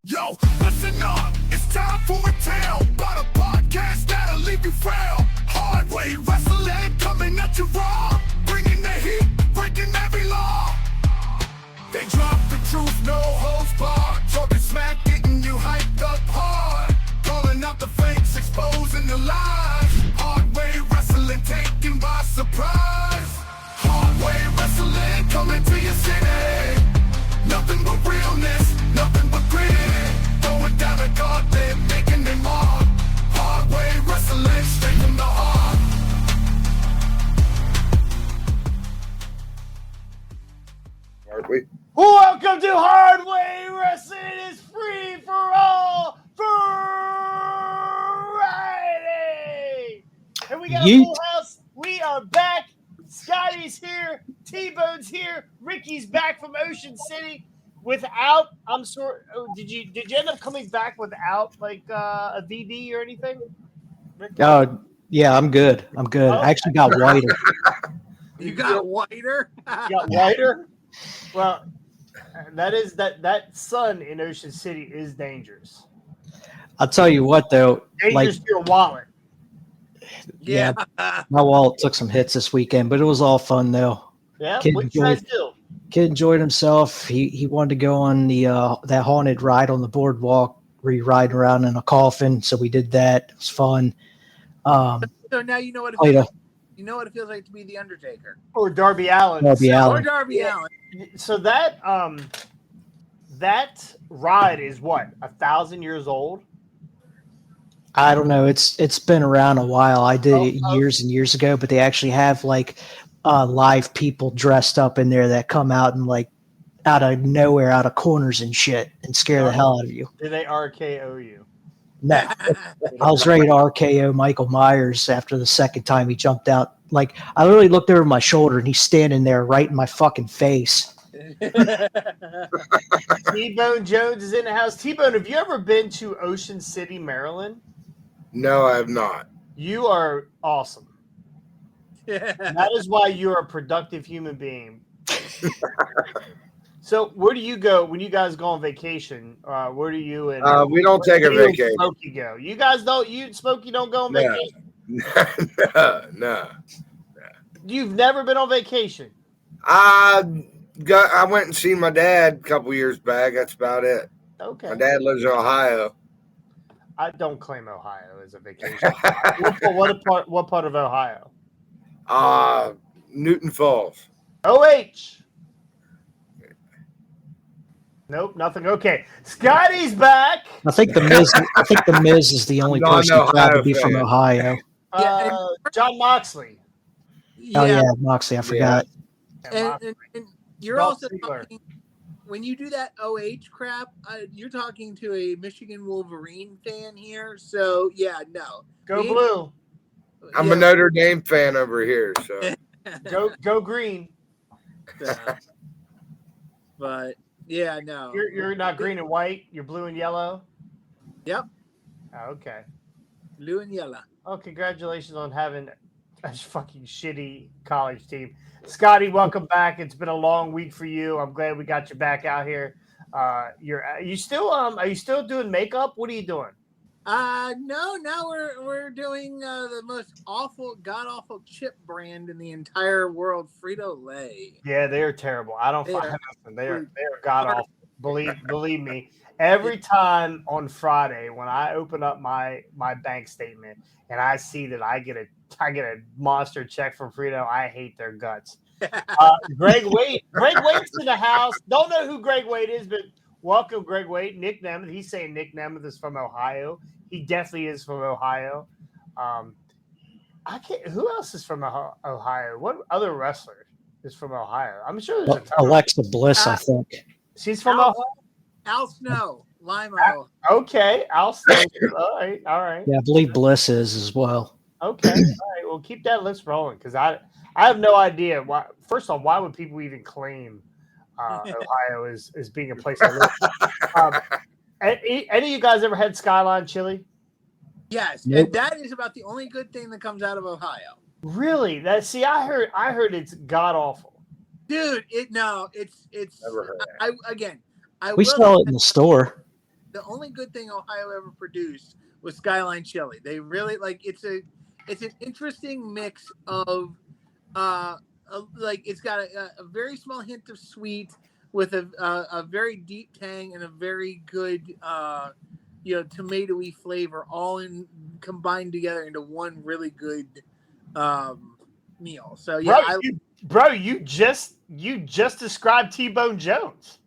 Yo, listen up, it's time for a tale about a podcast that'll leave you frail. Hard way wrestling coming at you raw, bringing the heat, breaking every law. They drop the truth, no holds barred, talking smack, getting you hyped up hard, calling out the fakes, exposing the lies. Hard way wrestling taken by surprise. Hard way wrestling coming to your city. Nothing but realness, nothing but grit. Going down the gauntlet, making them mark. Hard way wrestling straight from the heart. Aren't we? Welcome to Hard Way Wrestling. It is free for all Friday. And we got a full house. We are back. Scotty's here. T-Bone's here. Ricky's back from Ocean City. Without, I'm sorry. Did you end up coming back without like a VD or anything? Oh yeah, I'm good. Oh, I actually got whiter. You got whiter? You got whiter? Well, that sun in Ocean City is dangerous. I'll tell you what though, Dangerous to your wallet. Yeah, my wallet took some hits this weekend, but it was all fun though. Yeah, what you guys do? Kid enjoyed himself. He wanted to go on the that haunted ride on the boardwalk where you ride around in a coffin. So we did that. It was fun. So now you know what you know what it feels like to be the Undertaker Or Darby Allin. Or Darby Allin. So that ride is what, 1,000 years old? I don't know. It's been around a while. I did it years and years ago, but they actually have like live people dressed up in there that come out and like out of nowhere, out of corners and shit, and scare the hell out of you. Do they RKO you? No, I was ready to RKO Michael Myers after the second time he jumped out. Like I literally looked over my shoulder and he's standing there right in my fucking face. T-Bone Jones is in the house. T-Bone, have you ever been to Ocean City, Maryland? No, I have not. You are awesome. That is why you're a productive human being. So where do you go when you guys go on vacation? Where do you and we don't take a vacation. Smokey go. You guys don't. You Smokey don't go on vacation. No. You've never been on vacation. I went and seen my dad a couple years back. That's about it. Okay. My dad lives in Ohio. I don't claim Ohio as a vacation. What part of Ohio? Newton Falls. OH. Nope, nothing. Okay, Scotty's back. I think the Miz is the only person proud to be from Ohio. John Moxley. Oh yeah, Moxley. I forgot. And you're also talking, when you do that OH crap, you're talking to a Michigan Wolverine fan here. So yeah, no. Go blue. I'm a Notre Dame fan over here, so go green. But yeah, no. You're not green and white. You're blue and yellow. Yep. Okay. Blue and yellow. Oh, congratulations on having a fucking shitty college team. Scotty, welcome back. It's been a long week for you. I'm glad we got you back out here. Are you still doing makeup? What are you doing? No, now we're doing the most god awful chip brand in the entire world, Frito-Lay. Yeah, they are terrible. I don't find nothing. They are god awful. Believe me. Every time on Friday when I open up my bank statement and I see that I get a monster check from Frito, I hate their guts. Greg Wade's in the house. Don't know who Greg Wade is, but welcome, Greg Wade. Nick Nemeth. He's saying Nick Nemeth is from Ohio. He definitely is from Ohio. Who else is from Ohio? What other wrestler is from Ohio? I'm sure there's Alexa Bliss, I think. She's from Ohio. Al Snow, Lima. Okay, Al Snow. All right. Yeah, I believe Bliss is as well. Okay, all right. Well, keep that list rolling because I have no idea why. First of all, why would people even claim Ohio as being a place to live? Any of you guys ever had Skyline chili? Yes, nope. And that is about the only good thing that comes out of Ohio. Really? I heard it's god awful. Dude, it's never heard we sell it in the store. the only good thing Ohio ever produced was Skyline chili. They really it's an interesting mix of it's got a very small hint of sweet with a very deep tang and a very good tomatoey flavor all in combined together into one really good meal. So yeah, you just described T-Bone Jones.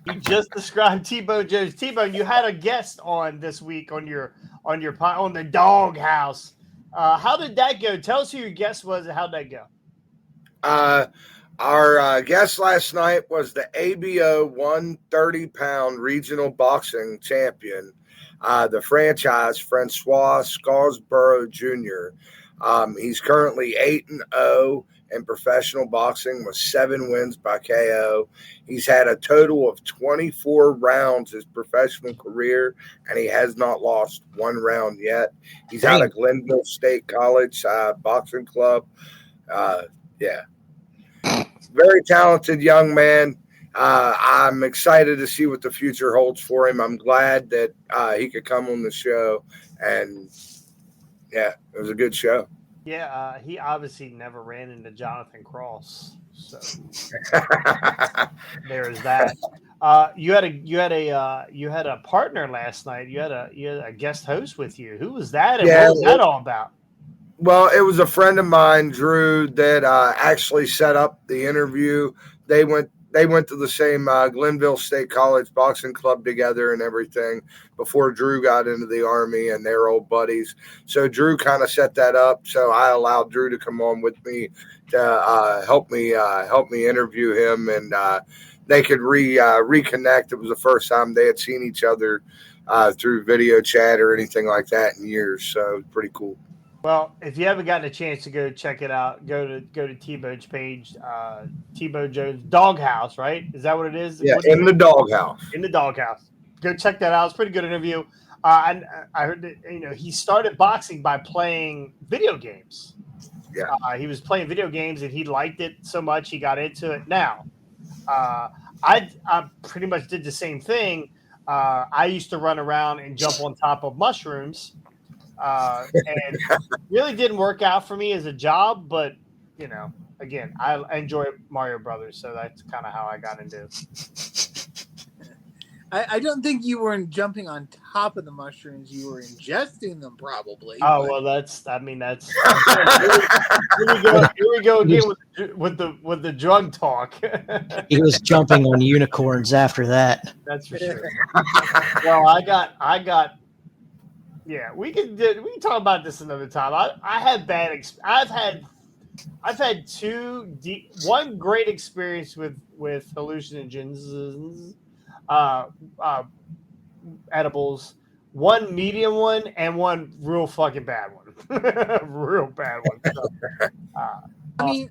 You just described T-Bone Jones. T-Bone, you had a guest on this week on the Doghouse. How did that go? Tell us who your guest was and how'd that go? Our guest last night was the ABO 130-pound regional boxing champion, the franchise Francois Scarborough Jr. He's currently 8-0 in professional boxing with 7 wins by KO. He's had a total of 24 rounds his professional career, and he has not lost 1 round yet. He's out of Glenville State College Boxing Club. Yeah. Very talented young man. I'm excited to see what the future holds for him. I'm glad that he could come on the show, and yeah, it was a good show. Yeah, he obviously never ran into Jonathan Cross, so there's that. You had a partner last night. You had a guest host with you. Who was that? And what was that all about? Well, it was a friend of mine, Drew, that actually set up the interview. They went to the same Glenville State College boxing club together and everything before Drew got into the Army, and they're old buddies. So Drew kind of set that up. So I allowed Drew to come on with me to help me interview him, and they could reconnect. It was the first time they had seen each other through video chat or anything like that in years. So it was pretty cool. Well, if you haven't gotten a chance to go check it out, go to T-Bone's page, T-Bone Jones Doghouse, right? Is that what it is? Yeah, in the Doghouse. In the Doghouse. Go check that out. It's a pretty good interview. And I heard that he started boxing by playing video games. Yeah, he was playing video games and he liked it so much he got into it. Now, I pretty much did the same thing. I used to run around and jump on top of mushrooms. And really didn't work out for me as a job, but again, I enjoy Mario Brothers, so that's kind of how I got into it. I don't think you were jumping on top of the mushrooms. You were ingesting them, probably. Oh, well, that's. Here we go again with the drug talk. He was jumping on unicorns after that. That's for sure. Well, I got. Yeah, we can talk about this another time. I had bad. I've had one great experience with hallucinogens, edibles, one medium one, and one real fucking bad one, real bad one. So, I mean,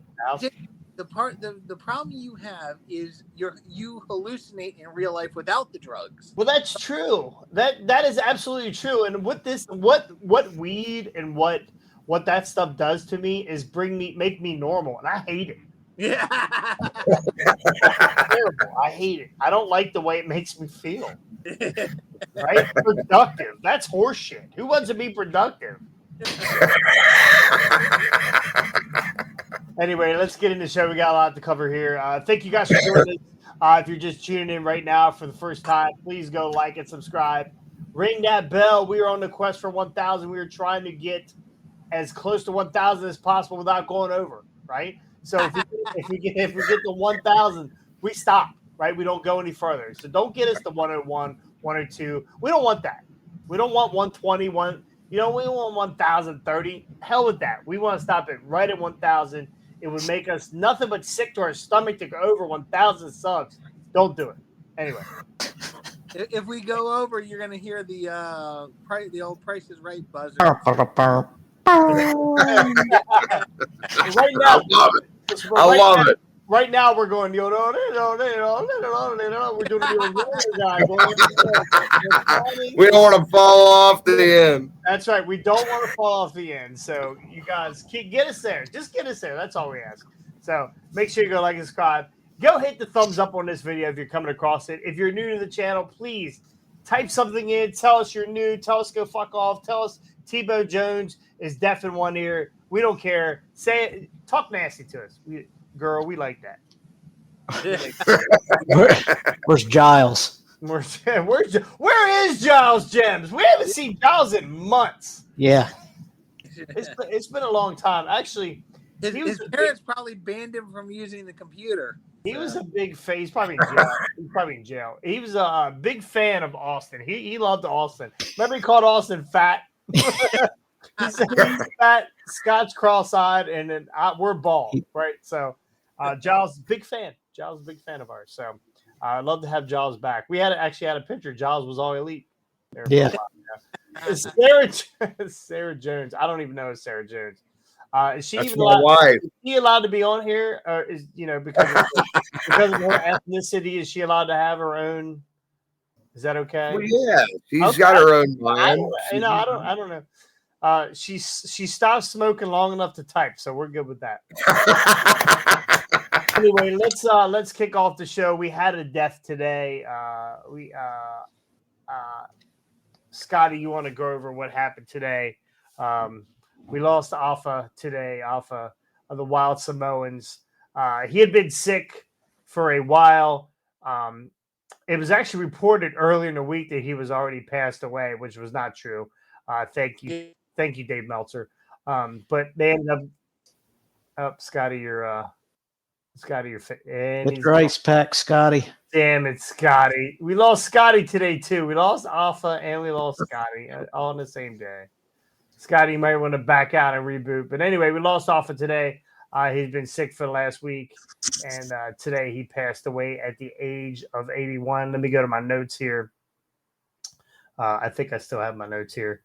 the problem you have is you hallucinate in real life without the drugs. Well, that's true. That is absolutely true. And with this, what weed and what that stuff does to me is make me normal, and I hate it. Yeah, it's terrible. I hate it. I don't like the way it makes me feel. Right? Productive. That's horseshit. Who wants to be productive? Anyway, let's get into the show. We got a lot to cover here. Thank you guys for joining us. If you're just tuning in right now for the first time, please go like and subscribe. Ring that bell. We are on the quest for 1,000. We are trying to get as close to 1,000 as possible without going over, right? So if we get to 1,000, we stop, right? We don't go any further. So don't get us to 101, 102. We don't want that. We don't want 120, we want 1,030. Hell with that. We want to stop it right at 1,000. It would make us nothing but sick to our stomach to go over 1,000 subs. Don't do it. Anyway. If we go over, you're going to hear the old Price is Right buzzer. Right now, I love it. Right now, we're going. We're doing We don't want to fall off the end. That's right. We don't want to fall off the end. So you guys get us there. Just get us there. That's all we ask. So make sure you go like and subscribe. go hit the thumbs up on this video if you're coming across it. If you're new to the channel, please type something in. Tell us you're new. Tell us go fuck off. Tell us Tebow Jones is deaf in one ear. We don't care. Say it. Talk nasty to us. Girl, we like that. Where's Giles? Where is Giles Gems? We haven't seen Giles in months. Yeah. It's been a long time. Actually, his parents probably banned him from using the computer. He was a big fan. He's probably in jail. He was a big fan of Austin. He loved Austin. Remember he called Austin fat? He said he's fat, Scotch cross-eyed, and then we're bald, right? So Giles, big fan. Giles is a big fan of ours. So I'd love to have Giles back. We actually had a picture. Giles was all elite. Yeah. Sarah Jones. I don't even know Sarah Jones. Is she That's even my allowed, wife. is she allowed to be on here? Or is because of her ethnicity, is she allowed to have her own? Is that okay? Well, yeah, she's got her own mind. I don't know. She stopped smoking long enough to type, so we're good with that. Anyway, let's kick off the show. We had a death today. Scotty, you want to go over what happened today? We lost Alpha today, Alpha of the Wild Samoans. He had been sick for a while. It was actually reported earlier in the week that he was already passed away, which was not true. Thank you, Dave Meltzer. But they ended up, Scotty, you're With your ice pack, Scotty. Damn it, Scotty. We lost Scotty today, too. We lost Alpha and we lost Scotty all on the same day. Scotty might want to back out and reboot. But anyway, we lost Alpha today. He's been sick for the last week. And today he passed away at the age of 81. Let me go to my notes here. I think I still have my notes here.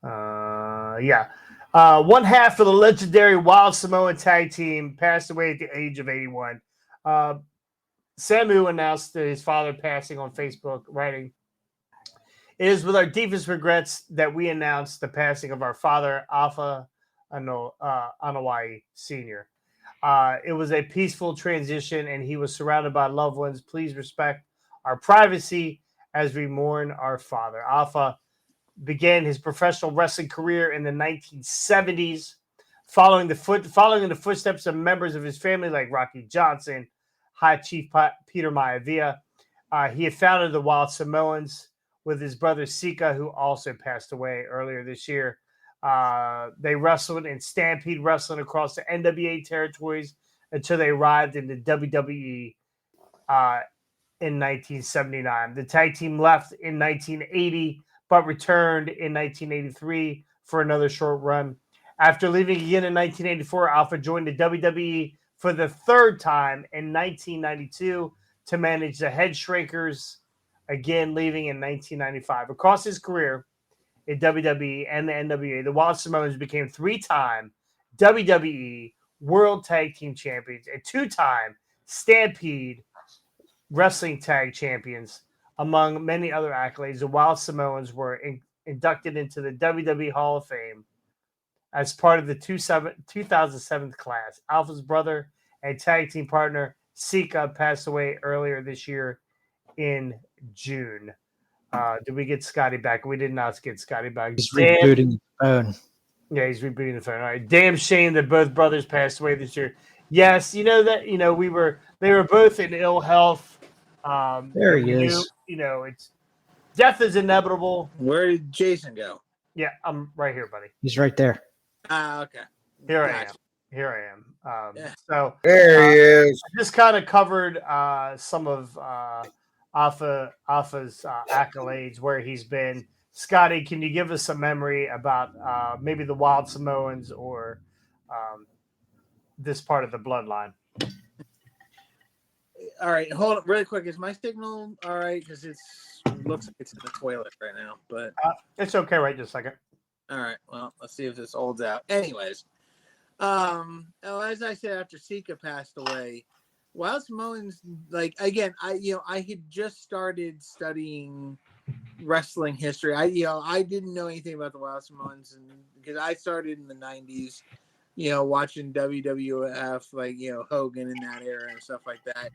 Yeah. One half of the legendary Wild Samoan tag team passed away at the age of 81. Samu announced his father passing on Facebook, writing, "It is with our deepest regrets that we announce the passing of our father, Alpha Anawai Sr. It was a peaceful transition, and he was surrounded by loved ones. Please respect our privacy as we mourn our father." Alpha began his professional wrestling career in the 1970s, following in the footsteps of members of his family like Rocky Johnson, High Chief Peter Maivia. He had founded the Wild Samoans with his brother Sika, who also passed away earlier this year. They wrestled in Stampede Wrestling across the NWA territories until they arrived in the WWE in 1979. The tag team left in 1980, but returned in 1983 for another short run. After leaving again in 1984, Alpha joined the WWE for the third time in 1992 to manage the Head Shrinkers, again leaving in 1995. Across his career in WWE and the NWA, the Wild Samoans became 3-time WWE World Tag Team Champions and 2-time Stampede Wrestling Tag Champions. Among many other accolades, the Wild Samoans were inducted into the WWE Hall of Fame as part of the 2007 class. Alpha's brother and tag team partner, Sika, passed away earlier this year in June. Did we get Scotty back? We did not get Scotty back. He's rebooting the phone. Yeah, he's rebooting the phone. All right. Damn shame that both brothers passed away this year. Yes, they were both in ill health. There he is. It's death is inevitable. Where did Jason go? Yeah, I'm right here, buddy. He's right there. Okay. Here I am. So There he is. I just kind of covered some of Alpha's accolades, where he's been. Scotty, can you give us a memory about maybe the Wild Samoans or this part of the bloodline? All right, hold on really quick. Is my signal all right? Because it looks like it's in the toilet right now. But it's okay. Right, just a second. All right. Well, let's see if this holds out. Anyways, as I said, after Sika passed away, Wild Samoans, I had just started studying wrestling history. I didn't know anything about the Wild Samoans, because I started in the 90s. watching WWF, like, Hogan in that era and stuff like that.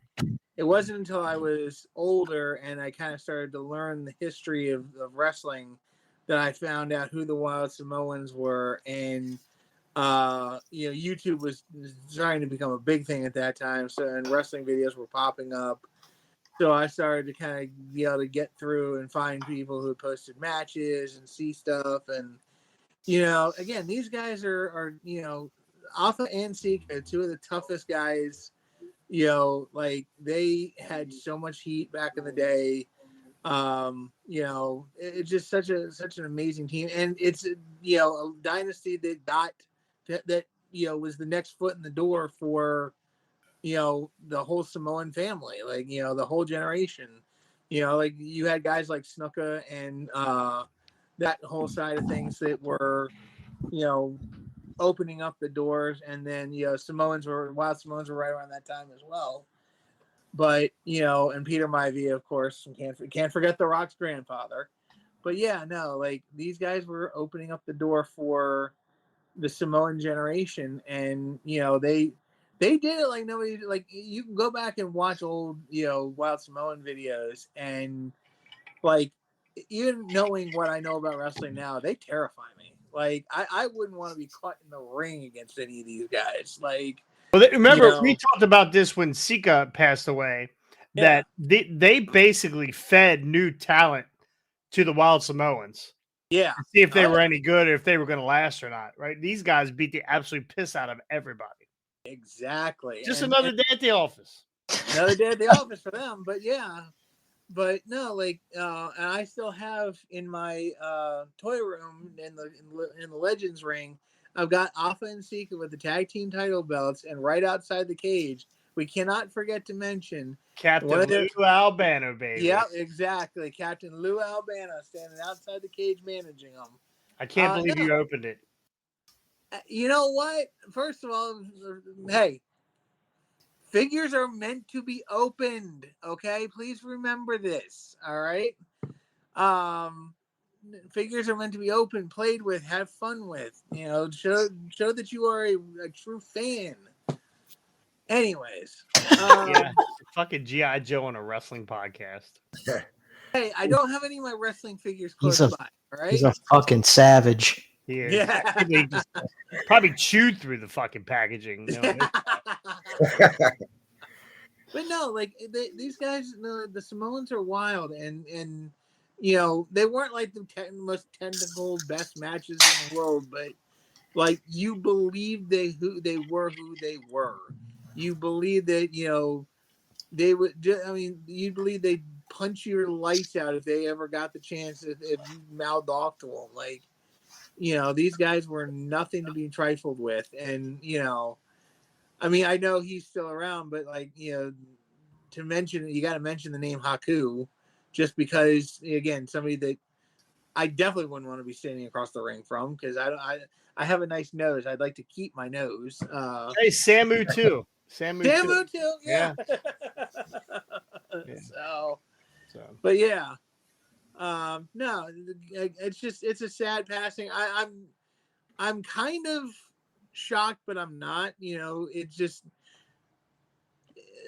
It wasn't until I was older and I kind of started to learn the history of wrestling that I found out who the Wild Samoans were. And, YouTube was starting to become a big thing at that time. So, and wrestling videos were popping up. So I started to kind of be able to get through and find people who posted matches and see stuff. And, again, these guys are Alpha and Sika, two of the toughest guys. Like they had so much heat back in the day. It's just such an amazing team, and it's a dynasty that got that was the next foot in the door for the whole Samoan family, like the whole generation. Like you had guys like Snuka and that whole side of things that were opening up the doors, and then Wild Samoans were right around that time as well. But and Peter Maivia, of course, can't forget the Rock's grandfather. But yeah, no, like these guys were opening up the door for the Samoan generation, and they did it like nobody. Like you can go back and watch old Wild Samoan videos, and like even knowing what I know about wrestling now, they terrify me. Like I wouldn't want to be caught in the ring against any of these guys. Like, well, remember we talked about this when Sika passed away. That they basically fed new talent to the Wild Samoans. Yeah, to see if they were any good or if they were going to last or not. Right? These guys beat the absolute piss out of everybody. Exactly. Just another day at the office. Another day at the office for them. But yeah. But no, like, and I still have in my toy room in the Legends ring, I've got Alpha and Sika with the tag team title belts, and right outside the cage, we cannot forget to mention Captain Lou Albano, baby. Yeah, exactly. Captain Lou Albano standing outside the cage managing them. I can't believe you opened it. You know what? First of all, hey, figures are meant to be opened, okay? Please remember this, all right? Figures are meant to be opened, played with, have fun with. Show that you are a true fan. Anyways. Yeah, fucking G.I. Joe on a wrestling podcast. Hey, I don't have any of my wrestling figures close by, all right? He's a fucking savage. Yeah. He just probably chewed through the fucking packaging. But no, like these guys, the Samoans are wild, and they weren't like the most technical best matches in the world, but like you believe who they were. You believe that they would. You believe they'd punch your lights out if they ever got the chance. If you mouthed off to them, like these guys were nothing to be trifled with, and I know he's still around, but like, to mention, you got to mention the name Haku, just because, again, somebody that I definitely wouldn't want to be standing across the ring from, because I have a nice nose. I'd like to keep my nose. Hey, Samu too. Samu too. Yeah. But yeah, no, it's a sad passing. I'm kind of shocked, but I'm not. This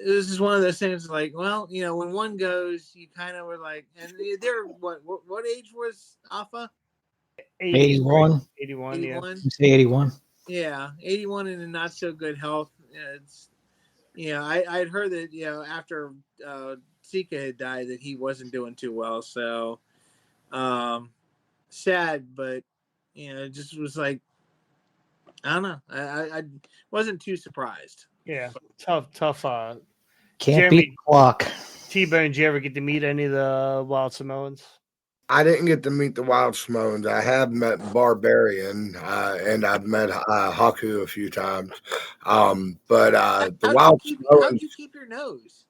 is one of those things like, well, when one goes, you kind of were like, and they're what age was Alpha? 81. 81, yeah. 81. Yeah, 81 in a not so good health. It's I'd heard that after Sika had died that he wasn't doing too well. So sad, but it just was like, I don't know. I wasn't too surprised. Yeah, tough. Can't beat the clock. T-Bone, did you ever get to meet any of the Wild Samoans? I didn't get to meet the Wild Samoans. I have met Barbarian, and I've met Haku a few times. But the Wild Samoans. How'd you keep your nose?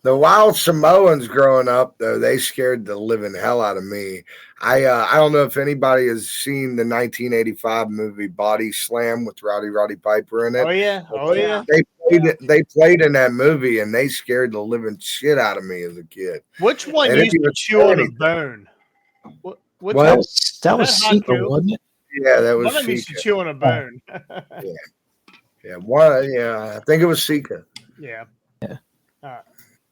The Wild Samoans growing up, though, they scared the living hell out of me. I don't know if anybody has seen the 1985 movie Body Slam with Roddy Piper in it. Oh yeah. They played in that movie, and they scared the living shit out of me as a kid. Which one used to chew on a bone? That was Sika, wasn't it? Yeah, that was One of them used to Sika. chew on a bone. I think it was Sika. Yeah. Yeah.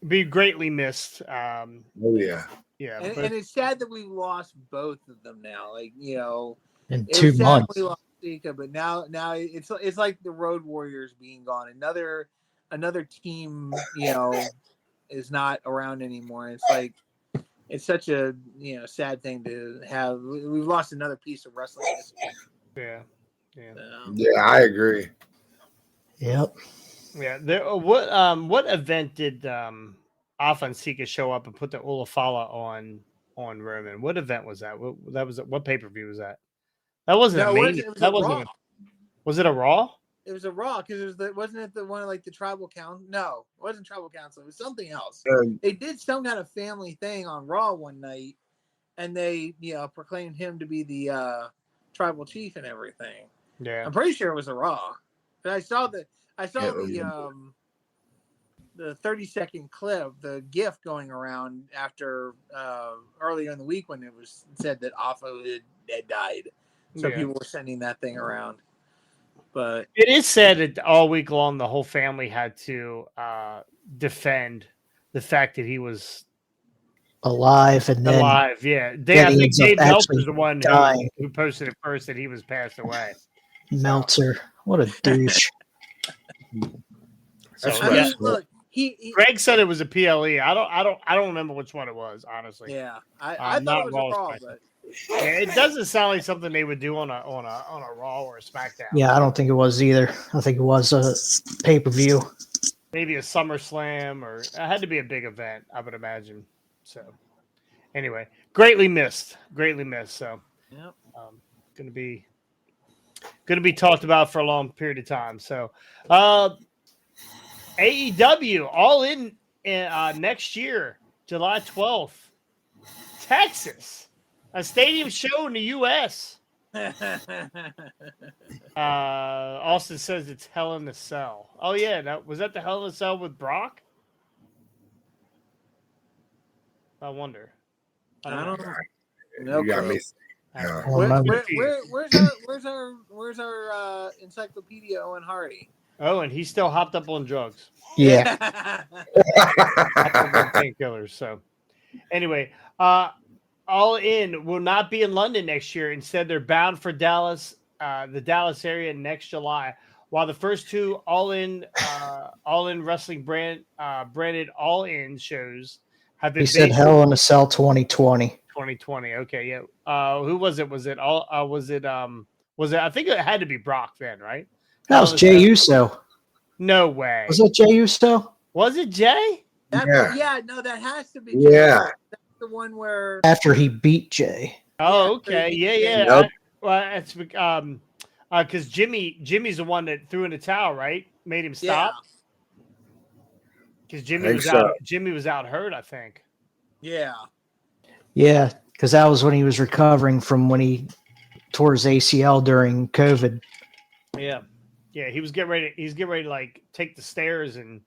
Be greatly missed. Oh yeah. Yeah. And, But and it's sad that we lost both of them now. Like, In it 2 was sad months. we lost Sika, but now it's like the Road Warriors being gone. Another team, is not around anymore. It's like it's such a sad thing to have. We've lost another piece of wrestling history. yeah. Yeah, I agree. Yep. Yeah. What event did Alpha and Sika show up and put the Olafala on Roman? What event was that? What pay-per-view was that? That wasn't No, a Mania. it was That a wasn't Raw. was it a Raw? It was a Raw because wasn't it the one like the tribal council? No, it wasn't tribal council. It was something else. They did some kind of family thing on Raw one night, and they proclaimed him to be the tribal chief and everything. Yeah. I'm pretty sure it was a Raw. But I saw the 30-second clip, the GIF going around after earlier in the week when it was said that Alpha had died. So people were sending that thing around. But it is said that all week long the whole family had to defend the fact that he was Alive and then alive. Yeah, I think ends up Dave actually Meltzer's the one dying. who posted it first that he was passed away. Meltzer. What a douche. That's I mean, look, he Greg said it was a PLE. I don't remember which one it was, honestly. Yeah, I thought it was a Raw, but yeah, it doesn't sound like something they would do on a Raw or a SmackDown. Yeah, I don't think it was either. I think it was a pay-per-view. Maybe a SummerSlam, or it had to be a big event, I would imagine. So, anyway, greatly missed. So, yeah, going to be talked about for a long period of time. So, AEW All In next year, July 12th, Texas. A stadium show in the U.S. Austin says it's Hell in a Cell. Oh, yeah. Was that the Hell in a Cell with Brock? I wonder. I don't know. You got me. Where's our encyclopedia Owen Hardy? Oh, and he's still hopped up on drugs. Yeah. Painkillers. So, anyway, All In will not be in London next year. Instead, they're bound for Dallas, the Dallas area next July. While the first two All In Wrestling branded All In shows have been. He said Hell in a Cell 2020. 2020. Okay, yeah. Who was it? Was it all? Was it? I think it had to be Brock then, right? That was Jay Uso. No way. Was it Jay Uso? Was it Jay? No, that has to be Jay. Yeah. That's the one where After he beat Jay. Oh, okay. Yeah. Nope. It's because Jimmy's the one that threw in the towel, right? Made him stop. Because Jimmy was out hurt, I think. Yeah. Yeah, because that was when he was recovering from when he tore his ACL during COVID. Yeah. Yeah, he was getting ready. He's getting ready to like take the stairs and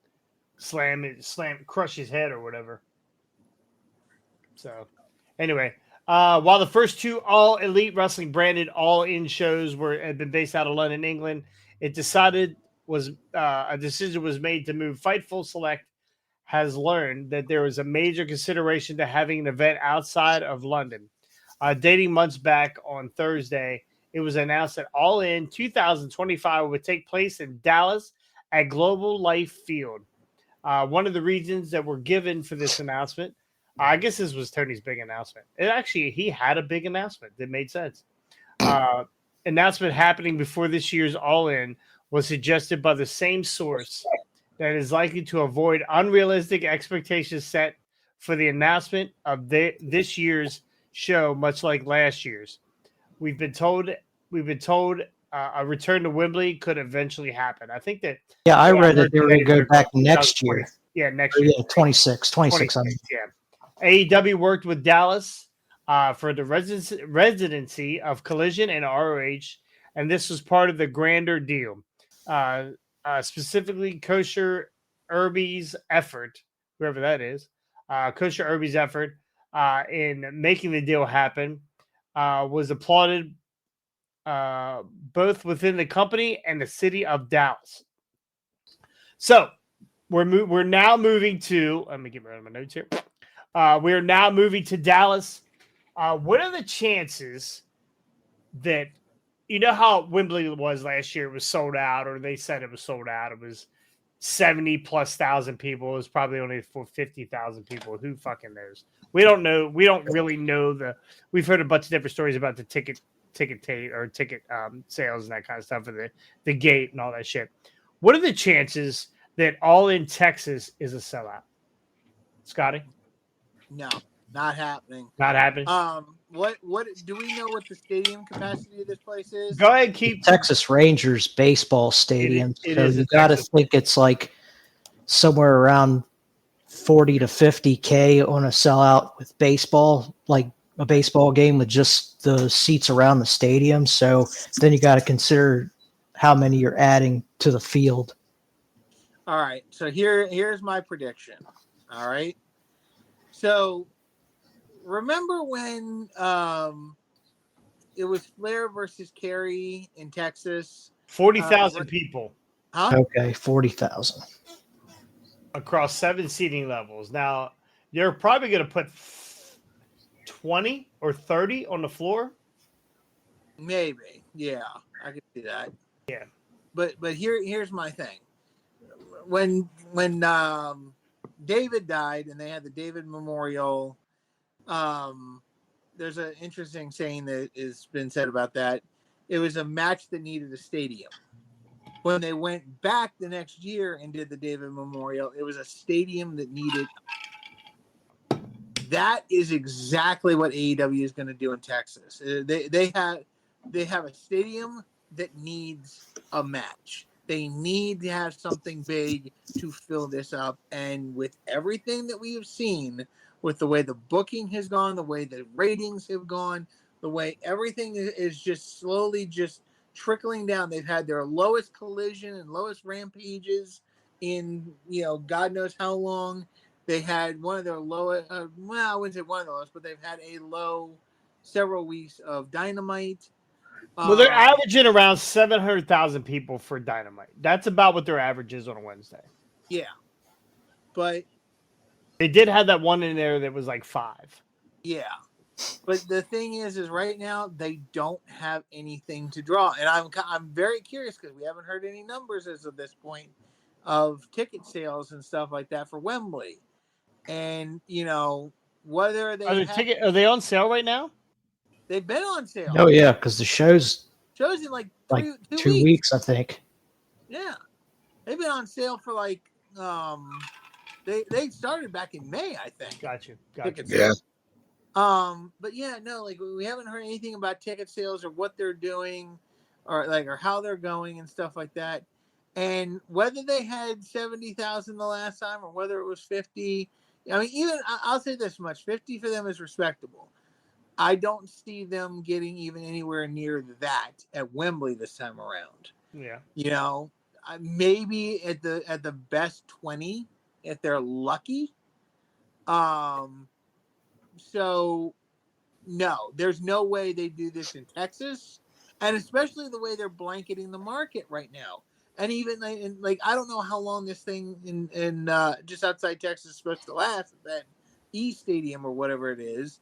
crush his head or whatever. So, anyway, while the first two All Elite Wrestling branded All In shows had been based out of London, England, a decision was made to move Fightful Select. Has learned that there was a major consideration to having an event outside of London. Dating months back on Thursday, it was announced that All In 2025 would take place in Dallas at Global Life Field. One of the reasons that were given for this announcement, I guess this was Tony's big announcement. He had a big announcement that made sense. Announcement happening before this year's All In was suggested by the same source that is likely to avoid unrealistic expectations set for the announcement of this year's show, much like last year's. We've been told a return to Wembley could eventually happen. I think that. Yeah, I read that they were going to go back next year. Yeah, next year. Yeah, 26. Yeah. AEW worked with Dallas for the residency of Collision and ROH, and this was part of the grander deal. Specifically, Kosher Irby's effort, whoever that is, Kosher Irby's effort in making the deal happen was applauded both within the company and the city of Dallas. So we're now moving to. Let me get rid of my notes here. We're now moving to Dallas. What are the chances that how Wembley was last year? It was sold out, or they said it was sold out. It was 70,000+ people. It was probably only for 50,000 people. Who fucking knows? We don't know. We don't really know we've heard a bunch of different stories about the ticket sales and that kind of stuff, and the gate and all that shit. What are the chances that All In Texas is a sellout? Scotty? No, not happening. Not happening. What do we know what the stadium capacity of this place is? Go ahead and keep Texas Rangers baseball stadium. It so is you got to think it's like somewhere around 40 to 50K on a sellout with baseball, like a baseball game with just the seats around the stadium. So then you got to consider how many you're adding to the field. All right. So here's my prediction. All right. So remember when it was Flair versus Carey in Texas? 40,000 people. Huh? Okay, 40,000 across 7 seating levels. Now, you're probably going to put 20 or 30 on the floor. Maybe. Yeah, I can see that. Yeah. But here's my thing. When David died and they had the David Memorial, there's an interesting saying that has been said about that. It was a match that needed a stadium. When they went back the next year and did the David Memorial, it was a stadium that needed. That is exactly what AEW is going to do in Texas. They have a stadium that needs a match. They need to have something big to fill this up. And with everything that we have seen, with the way the booking has gone, the way the ratings have gone, the way everything is just slowly just trickling down. They've had their lowest collision and lowest rampages in, God knows how long. They had one of their lowest, well, I wouldn't say one of the lowest, but they've had a low several weeks of Dynamite. Well, they're averaging around 700,000 people for Dynamite. That's about what their average is on a Wednesday. Yeah. But they did have that one in there that was like 5. Yeah. But the thing is right now they don't have anything to draw. And I'm very curious because we haven't heard any numbers as of this point of ticket sales and stuff like that for Wembley. And, whether they are they on sale right now? They've been on sale. Oh yeah, because the show's in like 2 weeks, I think. Yeah, they've been on sale for like they started back in May, I think. Gotcha. Yeah. But yeah, no, like we haven't heard anything about ticket sales or what they're doing, or how they're going and stuff like that. And whether they had 70,000 the last time or whether it was 50, I mean, even I'll say this much: 50 for them is respectable. I don't see them getting even anywhere near that at Wembley this time around. Yeah. Maybe at the best 20 if they're lucky. So no, there's no way they do this in Texas, and especially the way they're blanketing the market right now. And even I don't know how long this thing in just outside Texas is supposed to last at that E Stadium or whatever it is.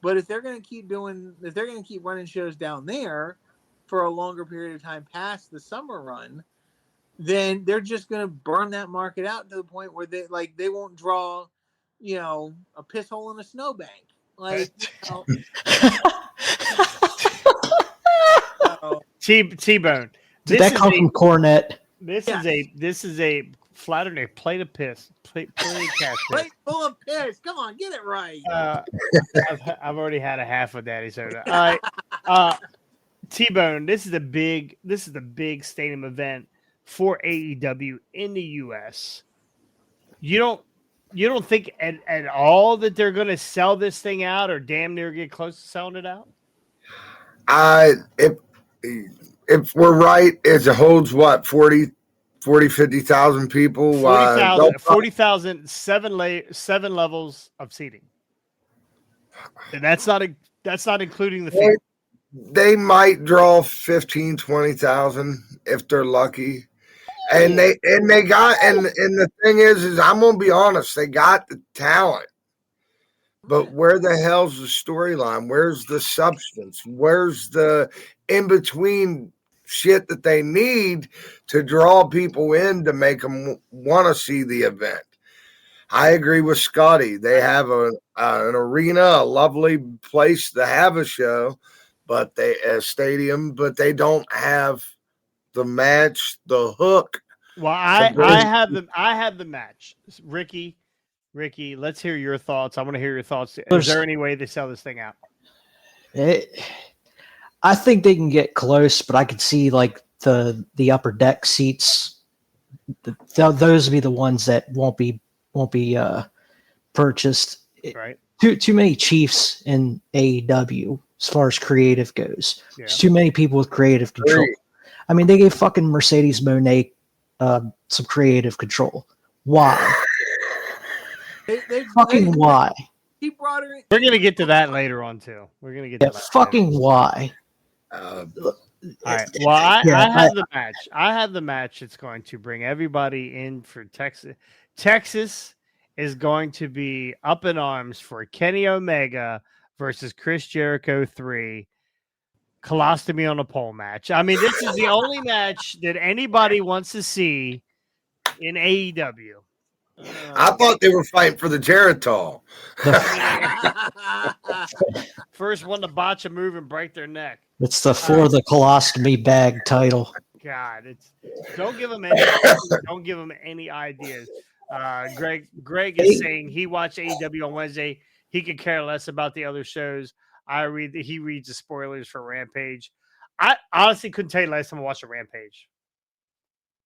But if they're going to keep running shows down there for a longer period of time past the summer run, then they're just going to burn that market out to the point where they won't draw, a piss hole in a snowbank. T-Bone. Did that come from Cornette? This is a flat on a plate of piss. Plate full of piss. Come on, get it right. I've already had a half of Daddy Soda. All right. T-Bone, this is the big stadium event for AEW in the US. You don't think at all that they're going to sell this thing out or damn near get close to selling it out? If we're right, it holds what, 50,000 people. 40,000, 7 levels of seating. And that's not including the field. they might draw 15, 20,000 if they're lucky. And they got and the thing is I'm gonna be honest, they got the talent. But where the hell's the storyline? Where's the substance? Where's the in between shit that they need to draw people in to make them want to see the event? I agree with Scotty. They have an arena, a lovely place to have a show, but a stadium, but they don't have the match, the hook. Well, I have the match. Ricky, let's hear your thoughts. I want to hear your thoughts. Is there any way they sell this thing out? I think they can get close, but I could see like the upper deck seats. Those would be the ones that won't be purchased. Right. Too many chiefs in AEW as far as creative goes. Yeah. There's too many people with creative control. I mean, they gave fucking Mercedes Moné some creative control. Why? Why? He brought her in. We're gonna get to that later on too. We're gonna get to that. Fucking why? All right. Well, I have the match. I have the match. It's going to bring everybody in for Texas. Texas is going to be up in arms for Kenny Omega versus Chris Jericho 3. Colostomy on a pole match. I mean, this is the only match that anybody wants to see in AEW. I thought they were fighting for the Geritol. First one to botch a move and break their neck. It's the for the colostomy bag title. God, don't give them any ideas. Greg is saying he watched AEW on Wednesday. He could care less about the other shows. He reads the spoilers for Rampage. I honestly couldn't tell you the last time I watched a Rampage.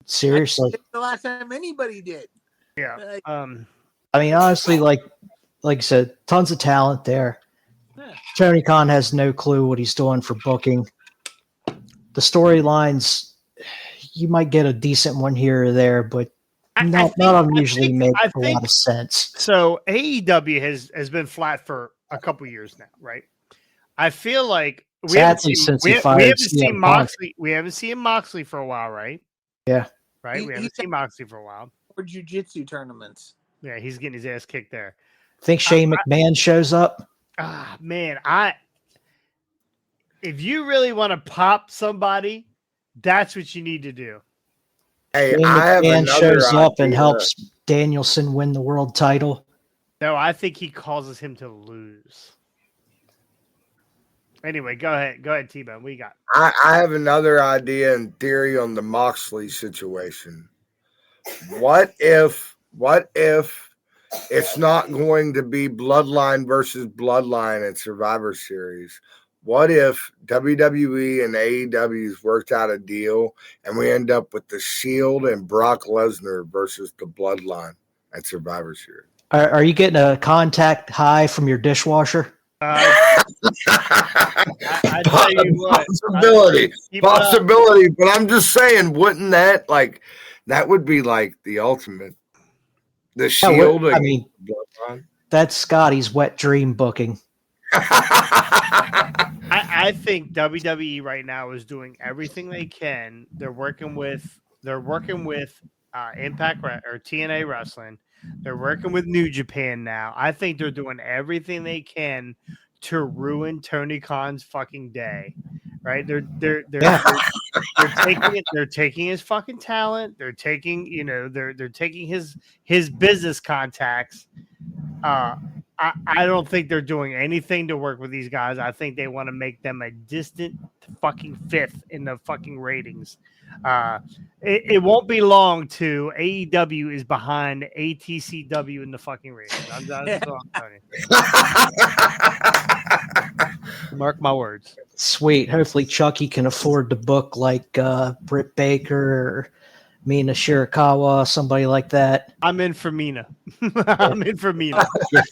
Seriously, the last time anybody did. Yeah. I mean, honestly, like I said, tons of talent there. Yeah. Tony Khan has no clue what he's doing for booking. The storylines, you might get a decent one here or there, but not of them usually make a lot of sense. So AEW has been flat for a couple years now, right? I feel like we haven't seen Moxley. We haven't seen Moxley for a while, right? Yeah. Right? We haven't seen Moxley for a while. For jiu-jitsu tournaments. Yeah, he's getting his ass kicked there. Think Shane McMahon shows up? Man, if you really want to pop somebody, that's what you need to do. Hey, Shane McMahon shows up and helps Danielson win the world title. No, I think he causes him to lose. Anyway, go ahead, T-Bone. What you got? I have another idea and theory on the Moxley situation. What if it's not going to be Bloodline versus Bloodline at Survivor Series? What if WWE and AEW's worked out a deal and we end up with the Shield and Brock Lesnar versus the Bloodline at Survivor Series? Are you getting a contact high from your dishwasher? I tell you what, possibility, but I'm just saying, wouldn't that would be like the ultimate, the Shield? I mean, that's Scotty's wet dream booking. I think WWE right now is doing everything they can. They're working with Impact or TNA Wrestling. They're working with New Japan now. I think they're doing everything they can to ruin Tony Khan's fucking day. Right? They're taking his fucking talent. They're taking, they're taking his business contacts. I don't think they're doing anything to work with these guys. I think they want to make them a distant fucking fifth in the fucking ratings. It won't be long to AEW is behind ATCW in the fucking ratings. I'm telling you. Mark my words. Sweet. Hopefully Chucky can afford to book like Britt Baker or Mina Shirakawa, somebody like that. I'm in for Mina. I'm in for Mina. Get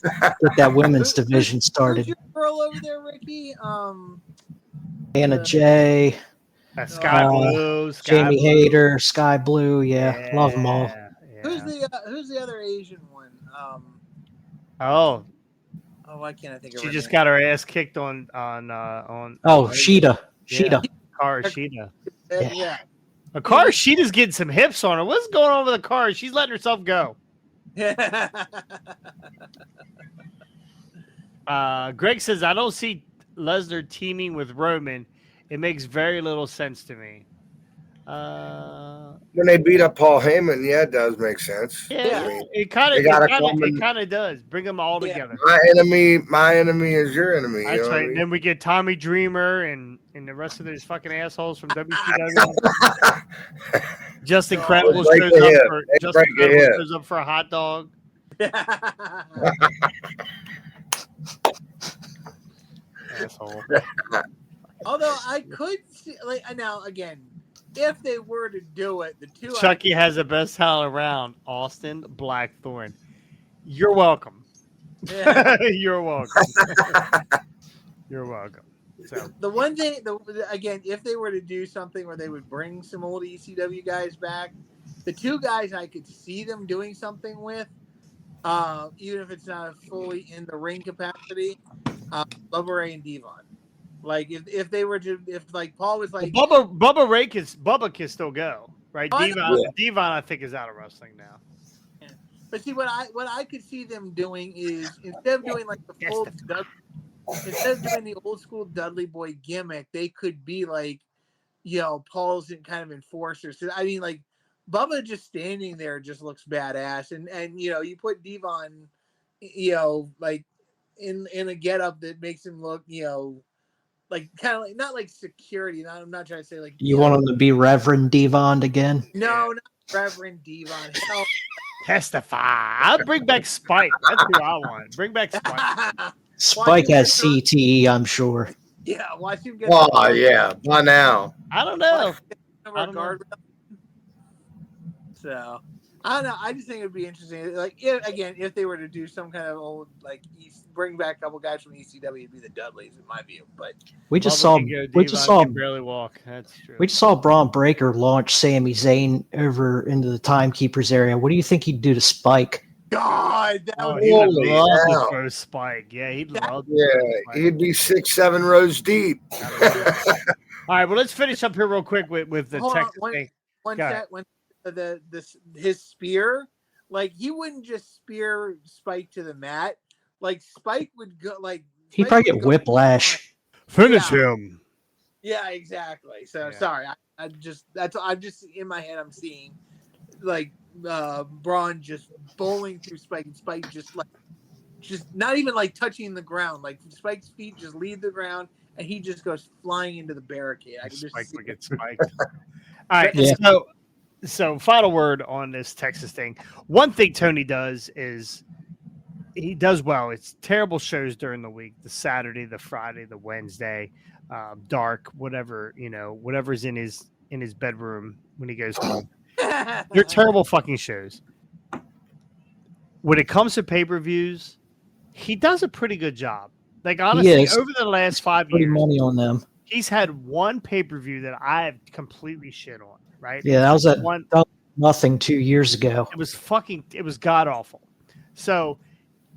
that women's division started. Who's your girl over there, Ricky? Anna Jay. Sky Blue. Jamie Hayter. Sky Blue. Yeah. Love them all. Yeah. Who's the other Asian one? Oh, why can't I think of She her just name? got her ass kicked on. Oh, Sheeta. Sheeta. Car Sheeta. Yeah. Car Sheeta's getting some hips on her. What's going on with the car? She's letting herself go. Greg says, I don't see Lesnar teaming with Roman. It makes very little sense to me. When they beat up Paul Heyman, yeah, it does make sense. Yeah, I mean, it kind they got a of does. Bring them all together. my enemy is your enemy. That's you know right. what I And mean? then we get Tommy Dreamer and the rest of those fucking assholes from WCW. Just Incredible Break shows your up hip. for They Just break your Incredible hip. shows up for a hot dog. Asshole. Although I could see, like, now again, if they were to do it, the two Chucky has the best talent around. Austin Blackthorn. You're welcome. You're welcome. You're welcome. So the one thing, again, if they were to do something where they would bring some old ECW guys back, the two guys I could see them doing something with, even if it's not fully in the ring capacity, Bubba Ray and Devon. Like if they were to, if like Paul was like, Bubba can still go, right? Devon I think is out of wrestling now. But see what I could see them doing is instead of doing like the full instead of doing the old school Dudley Boy gimmick, they could be like, Paul's kind of enforcers. So, I mean, like Bubba just standing there just looks badass, and you put Devon, like in a getup that makes him look, like kind of like not like security. I'm not trying to say like you want him to be Reverend Devon again? No, not Reverend Devon. Hell. Testify. I'll bring back Spike. That's who I want. Bring back Spike. Spike has CTE, I'm sure. Yeah, watch him get. Oh yeah, by now. I don't know. So I don't know. I just think it'd be interesting. Like if they were to do some kind of old bring back a couple guys from ECW, it'd be the Dudleys in my view. But we just saw barely walk. That's true. We just saw Braun Breaker launch Sami Zayn over into the Timekeepers area. What do you think he'd do to Spike? God, that he would love to throw Spike. Yeah, he'd love. He'd be 6-7 rows deep. All right, well, let's finish up here real quick with the Texas thing. His spear, like he wouldn't just spear Spike to the mat. Like Spike would go he'd probably get whiplash. Finish him. Yeah, exactly. So sorry, I'm just in my head. I'm seeing like Braun just bowling through Spike, and Spike just not even like touching the ground. Like Spike's feet just leave the ground, and he just goes flying into the barricade. I can just Spike would get spiked. All right, so final word on this Texas thing. One thing Tony does is he does well. It's terrible shows during the week: the Saturday, the Friday, the Wednesday, dark, whatever whatever's in his bedroom when he goes home. They're terrible fucking shows. When it comes to pay-per-views, he does a pretty good job. Like honestly, over the last 5 years, money on them. He's had one pay-per-view that I have completely shit on. Right? Yeah, that was one. Nothing 2 years ago. It was god awful. So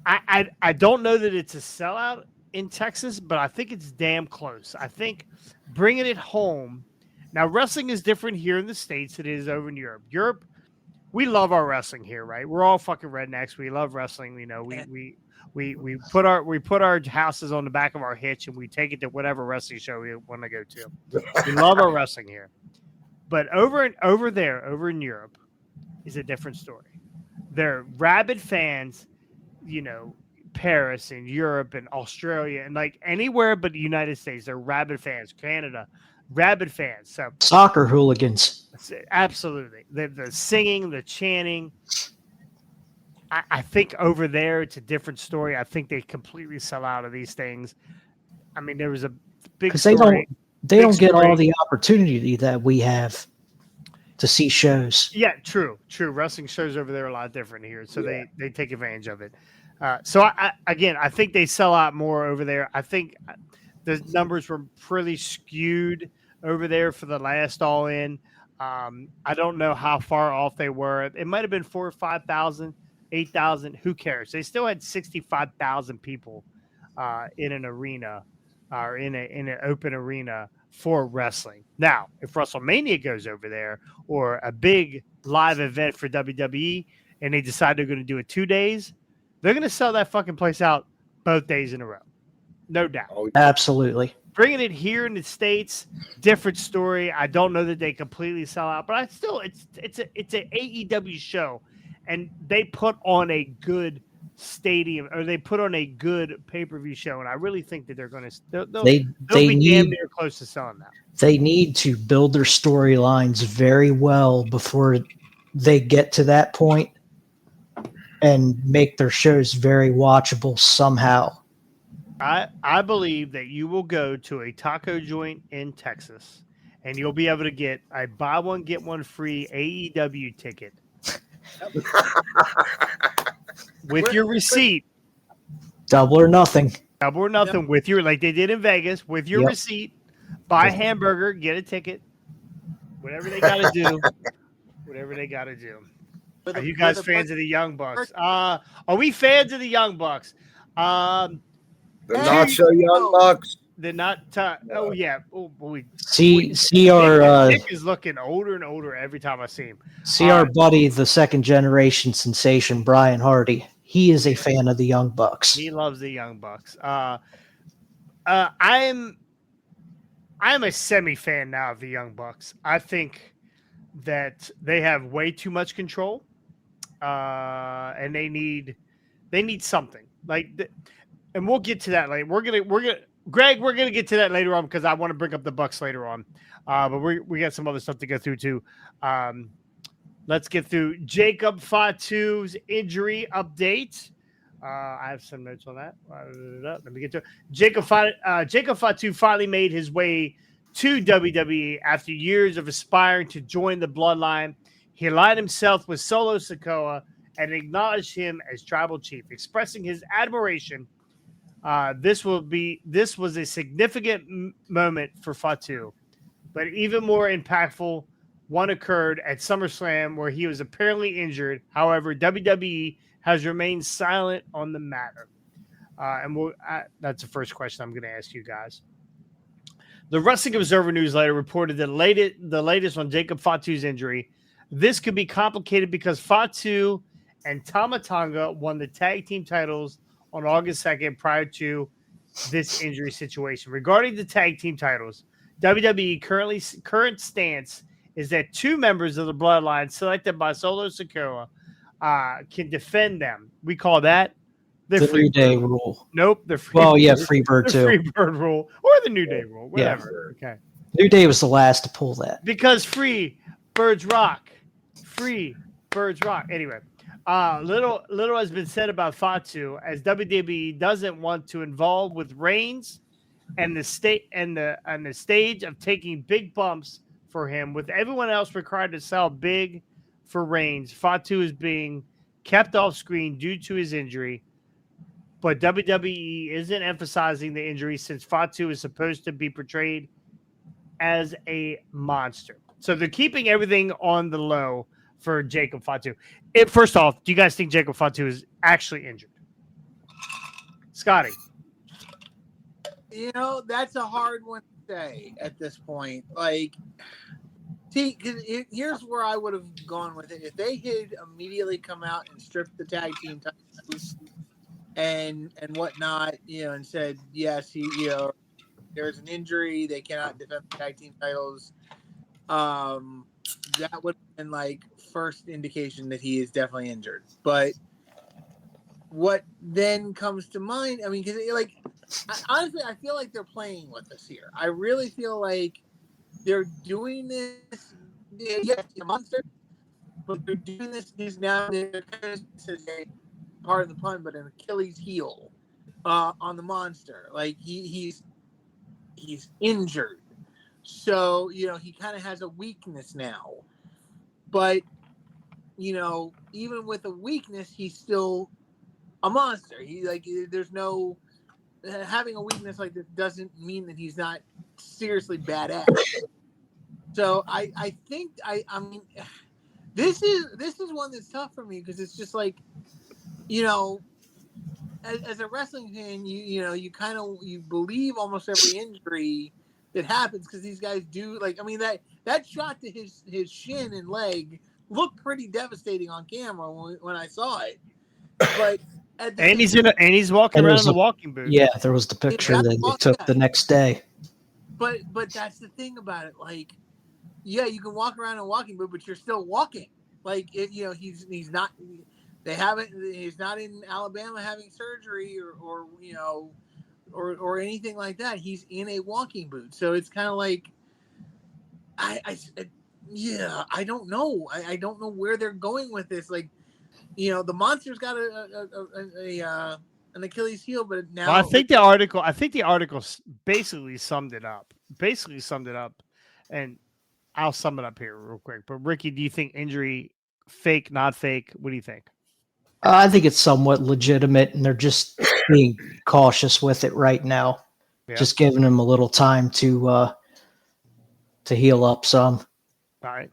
I don't know that it's a sellout in Texas, but I think it's damn close. I think bringing it home. Now, wrestling is different here in the States than it is over in Europe. Europe, we love our wrestling here, right? We're all fucking rednecks. We love wrestling. We put our houses on the back of our hitch and we take it to whatever wrestling show we want to go to. We love our wrestling here. But over there, over in Europe, is a different story. They're rabid fans, Paris and Europe and Australia and like anywhere but the United States. They're rabid fans. Canada, rabid fans. So soccer hooligans. Absolutely. The singing, the chanting. I think over there it's a different story. I think they completely sell out of these things. I mean, there was a big story. They don't get all the opportunity that we have to see shows. Yeah, true. Wrestling shows over there are a lot different here, so they take advantage of it. So I think they sell out more over there. I think the numbers were pretty skewed over there for the last All In. I don't know how far off they were. It might have been 4,000 or 5,000, 8,000. Who cares? They still had 65,000 people in an arena or in an open arena for wrestling. Now, if WrestleMania goes over there or a big live event for WWE and they decide they're going to do it 2 days, they're going to sell that fucking place out both days in a row. No doubt. Oh, Absolutely. Bringing it here in the States, different story. I don't know that they completely sell out, but it's an AEW show, and they put on a good stadium or they put on a good pay-per-view show, and I really think that they're going to they'll be damn near close to selling that. They need to build their storylines very well before they get to that point and make their shows very watchable somehow. I believe that you will go to a taco joint in Texas and you'll be able to get a buy one, get one free AEW ticket with your receipt. Double or nothing. Double or nothing with your, like they did in Vegas, with your receipt. Buy a hamburger, get a ticket. Whatever they got to do. Whatever they got to do. Are you guys fans of the Young Bucks? Are we fans of the Young Bucks? The not so young Bucks. They're not. Oh yeah. Oh boy. See our Nick is looking older and older every time I see him. See our buddy, the second generation sensation, Brian Hardy. He is a fan of the Young Bucks. He loves the Young Bucks. I'm a semi fan now of the Young Bucks. I think that they have way too much control, and they need something like. And we'll get to that later. We're gonna get to that later on because I want to bring up the Bucks later on. But we got some other stuff to go through too. Let's get through Jacob Fatu's injury update. I have some notes on that. Let me get to it. Jacob Fatu finally made his way to WWE after years of aspiring to join the bloodline. He aligned himself with Solo Sikoa and acknowledged him as tribal chief, expressing his admiration. This was a significant moment for Fatu, but even more impactful one occurred at SummerSlam where he was apparently injured. However, WWE has remained silent on the matter. And that's the first question I'm going to ask you guys. The Wrestling Observer Newsletter reported the latest on Jacob Fatu's injury. This could be complicated because Fatu and Tama Tonga won the tag team titles on August 2nd prior to this injury situation. Regarding the tag team titles, WWE current stance is that two members of the bloodline selected by Solo Sikoa can defend them. We call that the New Day rule. Nope. The Free Bird too. Free Bird rule or the New Day rule, whatever. Yeah. Okay. New Day was the last to pull that. Because free birds rock. Free birds rock. Anyway, little has been said about Fatu as WWE doesn't want to involve with Reigns and the stage of taking big bumps for him, with everyone else required to sell big for Reigns. Fatu is being kept off screen due to his injury, but WWE isn't emphasizing the injury since Fatu is supposed to be portrayed as a monster. So they're keeping everything on the low for Jacob Fatu. First off, do you guys think Jacob Fatu is actually injured? Scotty? You know, that's a hard one to say at this point. Like, see, because here's where I would have gone with it. If they had immediately come out and stripped the tag team titles and whatnot, and said, yes, there's an injury, they cannot defend the tag team titles, that would have been like first indication that he is definitely injured. But what then comes to mind, I mean, because honestly, I feel like they're playing with us here. I really feel like they're doing this. Yes, a monster, but they're doing this now. They're kind of, pardon the pun, but an Achilles heel on the monster. Like he's injured, so he kind of has a weakness now. But even with a weakness, he's still a monster. There's no having a weakness like this doesn't mean that he's not seriously badass. So I think I mean this is one that's tough for me because it's just like as a wrestling fan, you kind of you believe almost every injury that happens because these guys do like. I mean that shot to his shin and leg looked pretty devastating on camera when I saw it. But at the And he's walking And around in a walking boot. Yeah, there was the picture that they took the next day. But that's the thing about it. Like, yeah, you can walk around in a walking boot, but you're still walking. Like, he's not. They haven't. He's not in Alabama having surgery or anything like that. He's in a walking boot, so it's kind of like, I don't know. I don't know where they're going with this. Like, the Monster's got an Achilles heel, but now I think the article basically summed it up. And I'll sum it up here real quick. But Ricky, do you think injury fake, not fake? What do you think? I think it's somewhat legitimate, and they're just being cautious with it right now. Yeah. Just giving him a little time to heal up some. All right,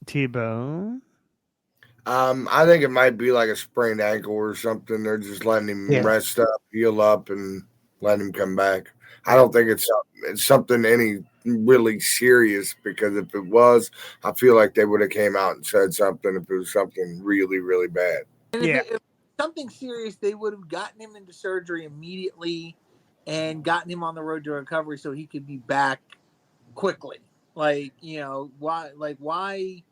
T-Bone. I think it might be like a sprained ankle or something. They're just letting him rest up, heal up, and letting him come back. I don't think it's something any really serious, because if it was, I feel like they would have came out and said something if it was something really, really bad. And if it was something serious, they would have gotten him into surgery immediately and gotten him on the road to recovery so he could be back quickly. Like, why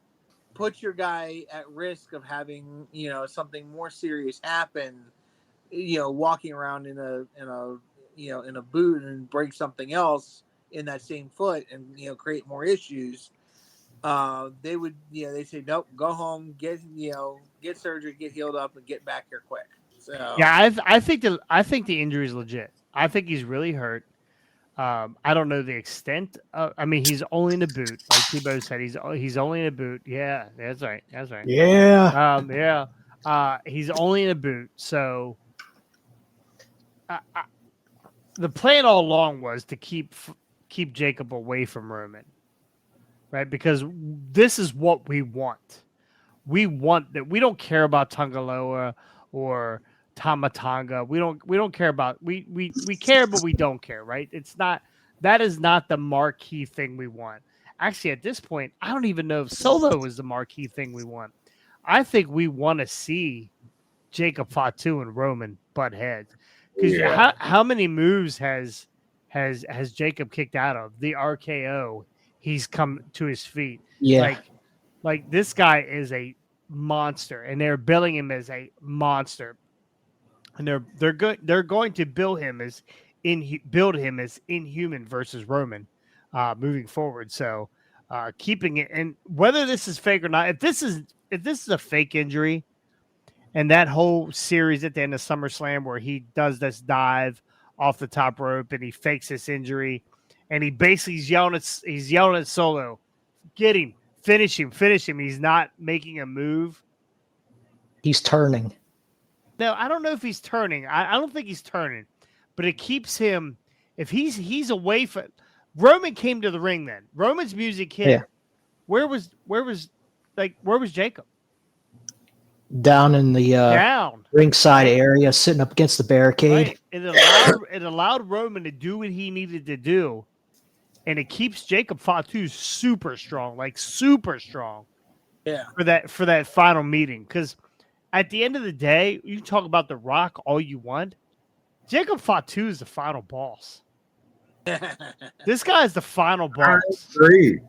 put your guy at risk of having, something more serious happen, walking around in a boot and break something else in that same foot and, create more issues. They say, nope, go home, get surgery, get healed up, and get back here quick. So yeah, I think the injury is legit. I think he's really hurt. I don't know the extent of, I mean, he's only in a boot, like T-Bone said. He's only in a boot. Yeah, that's right. Yeah. He's only in a boot. So the plan all along was to keep Jacob away from Roman, right? Because this is what we want. We want that. We don't care about Tangaloa or Tamatanga. We don't care about we care, but we don't care, right? That is not the marquee thing we want. Actually, at this point, I don't even know if Solo is the marquee thing we want. I think we want to see Jacob Fatu and Roman butt heads. Because how many moves has Jacob kicked out of? The RKO, he's come to his feet. Yeah. Like this guy is a monster, and they're billing him as a monster. And they're going to build him as inhuman versus Roman moving forward. So keeping it, and whether this is fake or not, if this is a fake injury, and that whole series at the end of SummerSlam where he does this dive off the top rope and he fakes this injury, and he basically he's yelling at Solo, get him, finish him. He's not making a move. He's turning. No, I don't know if he's turning. I don't think he's turning, but it keeps him. If he's away from Roman came to the ring, then Roman's music hit. Yeah. Where was Jacob? Down in the ringside area, sitting up against the barricade. Right. It allowed Roman to do what he needed to do, and it keeps Jacob Fatu super strong. Yeah. For that final meeting, because at the end of the day, you can talk about The Rock all you want. Jacob Fatu is the final boss. This guy is the final boss. I agree.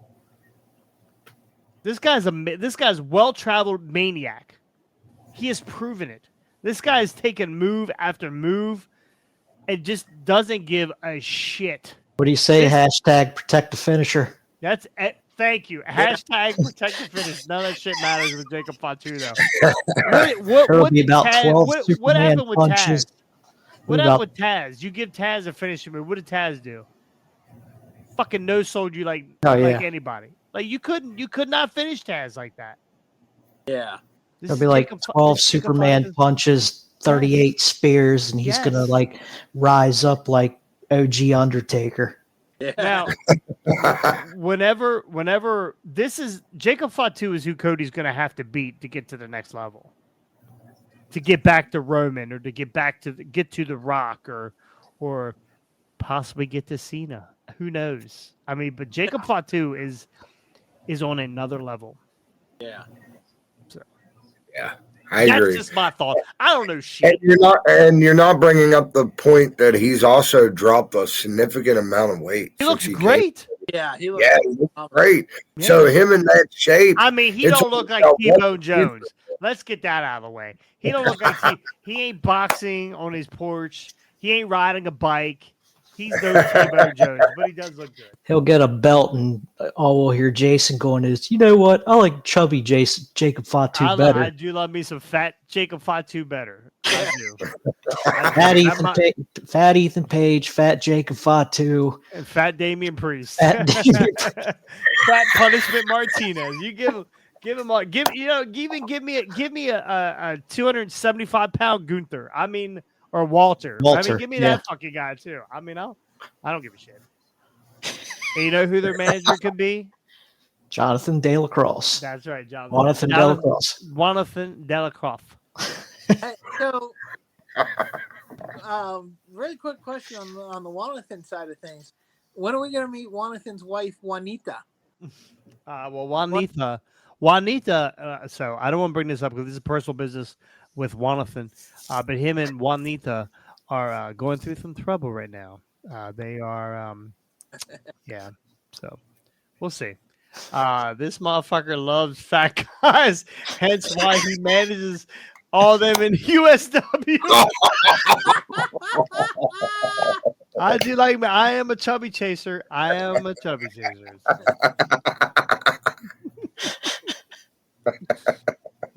This guy's well-traveled maniac. He has proven it. This guy has taken move after move and just doesn't give a shit. What do you say? Hashtag protect the finisher. That's it. Thank you. Hashtag protect the finish. None of that shit matters with Jacob Fatu, though. What happened with Taz? What happened with Taz? You give Taz a finisher move. What did Taz do? Fucking no-sold you like anybody. Like you could not finish Taz like that. Yeah. It'll be like 12 Superman punches, 38 spears, and he's gonna like rise up like OG Undertaker. Yeah. Now, whenever this is Jacob Fatu is who Cody's gonna have to beat to get to the next level. to get back to Roman or to get to the Rock or possibly get to Cena. Who knows? I mean, but Jacob Fatu is on another level. Yeah. So, Yeah, I agree. That's just my thought. I don't know shit. And you're not bringing up the point that he's also dropped a significant amount of weight. He looks great. Yeah, he looks great. Yeah. So him in that shape. I mean, he don't look like T-Bone Jones. Let's get that out of the way. He don't look like he ain't boxing on his porch. He ain't riding a bike. He's no T-Bone Jones, but he does look good. He'll get a belt, and all we'll hear Jason going is, you know what? I like chubby Jacob Fatu better. I do love me some fat Jacob Fatu better. I do. Fat Ethan Page, fat Jacob Fatu, and fat Damian Priest, fat Punishment Martinez. You give him give me a 275-pound Gunther. I mean, or Walter. I mean, give me that fucking guy too. I mean, I don't give a shit. And you know who their manager could be? Jonathan De La Crosse. That's right, Jonathan De La Crosse. Jonathan De La Crosse. So, really quick question on the Jonathan side of things. When are we going to meet Jonathan's wife, Juanita? Well, Juanita. So I don't want to bring this up because this is personal business with Jonathan. But him and Juanita are going through some trouble right now. They are, yeah. So we'll see. This motherfucker loves fat guys, hence why he manages all them in USW. I do like me. I am a chubby chaser.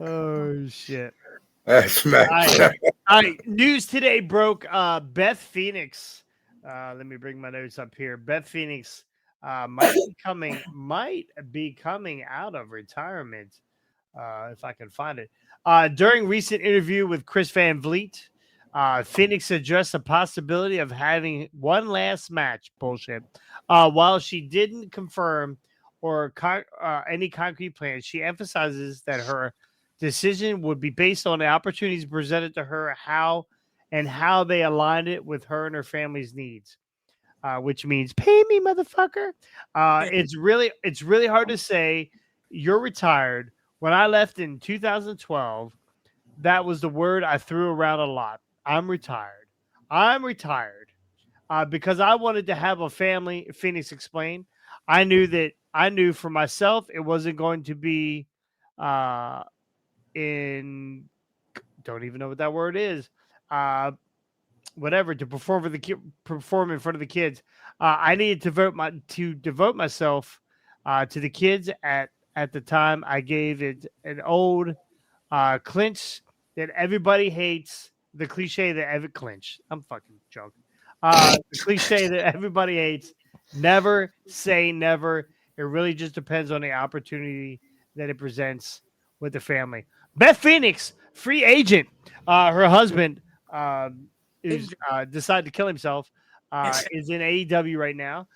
Oh shit. That's all right. News today broke. Beth Phoenix. Let me bring my notes up here. Beth Phoenix might be coming out of retirement. If I can find it. During recent interview with Chris Van Vliet, Phoenix addressed the possibility of having one last match. Bullshit. While she didn't confirm or any concrete plans, she emphasizes that her decision would be based on the opportunities presented to her, how they aligned it with her and her family's needs. Which means pay me, motherfucker. It's really hard to say you're retired. When I left in 2012, that was the word I threw around a lot. I'm retired. Because I wanted to have a family. Phoenix explained. I knew for myself it wasn't going to be don't even know what that word is. Whatever, to perform in front of the kids. I needed to devote myself to the kids. At the time, I gave it an old clinch that everybody hates. The cliche that I'm fucking drunk. The cliche that everybody hates. Never say never. It really just depends on the opportunity that it presents with the family. Beth Phoenix, free agent. Her husband, who's decided to kill himself, is in AEW right now.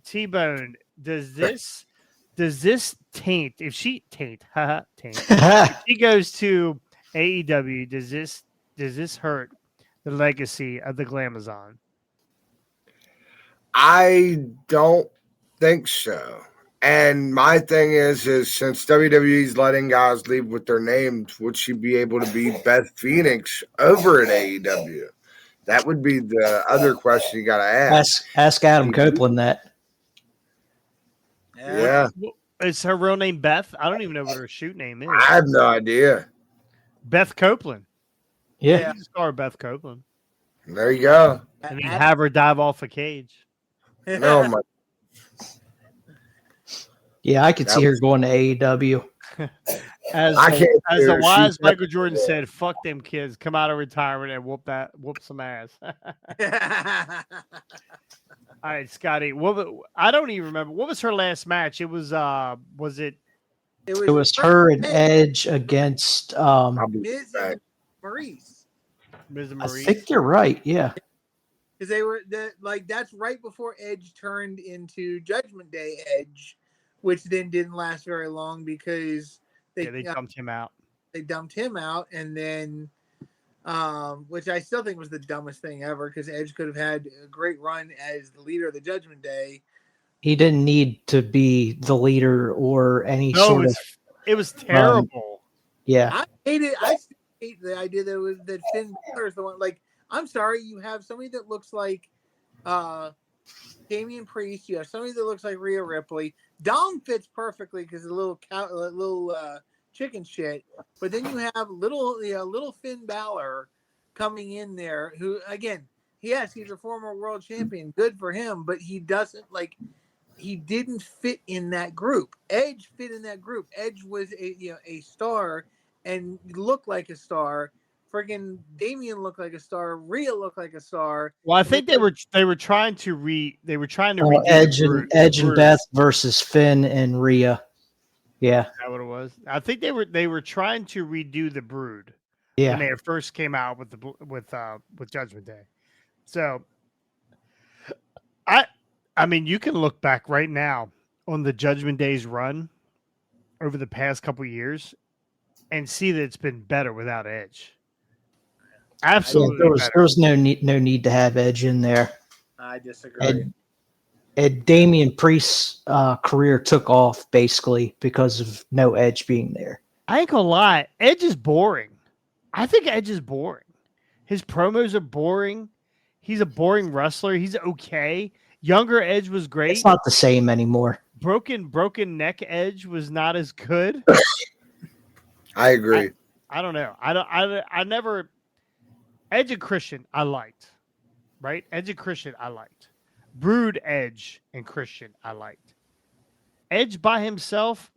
T-Bone, does this taint? If she taint, if she goes to AEW, does this hurt the legacy of the Glamazon? I don't think so. And my thing is since WWE's letting guys leave with their names, would she be able to be Beth Phoenix over at AEW? That would be the other question you got to ask. Ask Adam Copeland that. Yeah. Is her real name Beth? I don't even know what her shoot name is. I have no idea. Beth Copeland. Yeah. You just call her Beth Copeland. There you go. And you have her dive off a cage. No, my. Yeah, I could see her going to AEW. As the wise Michael Jordan said, "Fuck them kids, come out of retirement and whoop some ass." All right, Scotty. I don't even remember. What was her last match? It was it was her and Edge against Miz and Maurice. I think you're right. Yeah. Because they were that's right before Edge turned into Judgment Day Edge, which then didn't last very long because they dumped him out. they dumped him out, and then, which I still think was the dumbest thing ever because Edge could have had a great run as the leader of the Judgment Day. He didn't need to be the leader or any sort of. It was terrible. Yeah, I hate it. I still hate the idea that Finn Balor is the one. Like, I'm sorry, you have somebody that looks like Damian Priest. You have somebody that looks like Rhea Ripley. Dom fits perfectly because a little chicken shit. But then you have little Finn Balor coming in there, who again, yes, he's a former world champion. Good for him, but he doesn't like. He didn't fit in that group. Edge fit in that group. Edge was a star and looked like a star. Friggin' Damian looked like a star. Rhea looked like a star. Well, I think they were trying to redo Edge the and Beth versus Finn and Rhea. Yeah, Is that what it was? I think they were trying to redo the Brood yeah. when they first came out with Judgment Day. So I mean, you can look back right now on the Judgment Day's run over the past couple of years and see that it's been better without Edge. Absolutely, there was no need to have Edge in there. I disagree. And Damian Priest's career took off basically because of no Edge being there. I ain't gonna lie, Edge is boring. I think Edge is boring. His promos are boring. He's a boring wrestler. He's okay. Younger Edge was great. It's not the same anymore. Broken neck Edge was not as good. I agree. I don't know. I never Edge and Christian I liked. Right? Edge and Christian I liked. Brood Edge and Christian I liked. Edge by himself,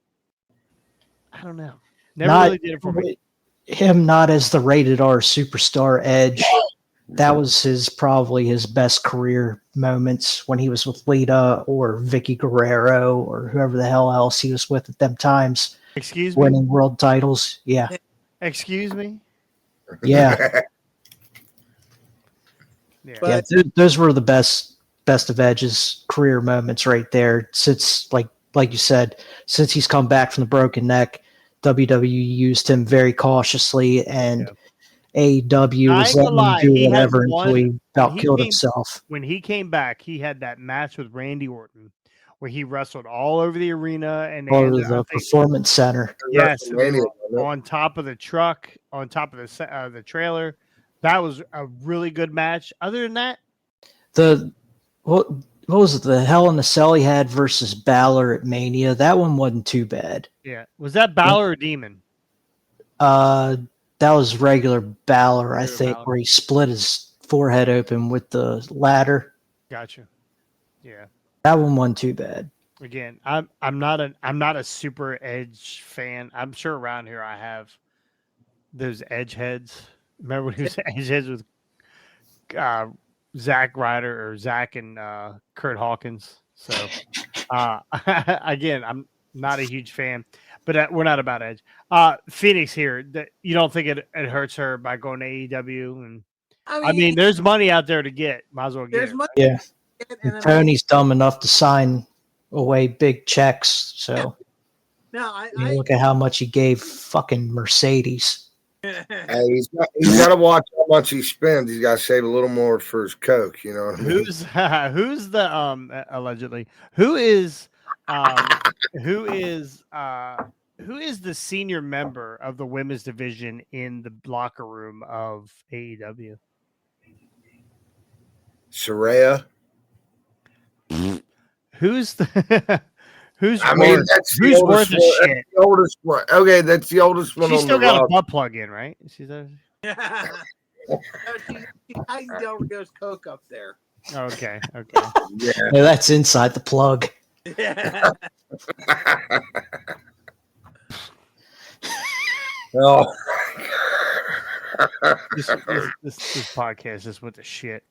I don't know. Never really did it for me. Him not as the rated R superstar Edge. That was probably his best career moments when he was with Lita or Vicky Guerrero or whoever the hell else he was with at them times. Excuse me? Winning world titles. Yeah. Excuse me? Yeah. Yeah. Those were the best of Edge's career moments right there. Since like you said, since he's come back from the broken neck, WWE used him very cautiously, and AEW was letting him do whatever until he about killed himself. When he came back, he had that match with Randy Orton where he wrestled all over the arena and all over the performance center. Yes, on top of the truck, on top of the trailer. That was a really good match. Other than that, what was it? The Hell in a Cell he had versus Balor at Mania. That one wasn't too bad. Yeah, was that Balor or Demon? That was regular Balor, I think, where he split his forehead open with the ladder. Gotcha. Yeah, that one wasn't too bad. Again, I'm not a super Edge fan. I'm sure around here I have those Edge heads. Remember when he was Edge heads with Zack Ryder or Zack and Kurt Hawkins? So again, I'm not a huge fan. But we're not about Edge. Phoenix here. You don't think it hurts her by going to AEW? And I mean, there's money out there to get. Might as well get it. Money. Yeah. And Tony's dumb enough to sign away big checks. So look at how much he gave fucking Mercedes. Hey, he's got to watch how much he spends. He's got to save a little more for his coke. You know what I mean? Who's the allegedly who is the senior member of the women's division in the locker room of AEW? Saraya. Who's worth the shit? The oldest one. Okay, that's the oldest one. She's still got a butt plug in, right? She's she's hiding Del Rio's coke up there. Okay. Yeah, that's inside the plug. Yeah. Oh. This podcast just went to shit.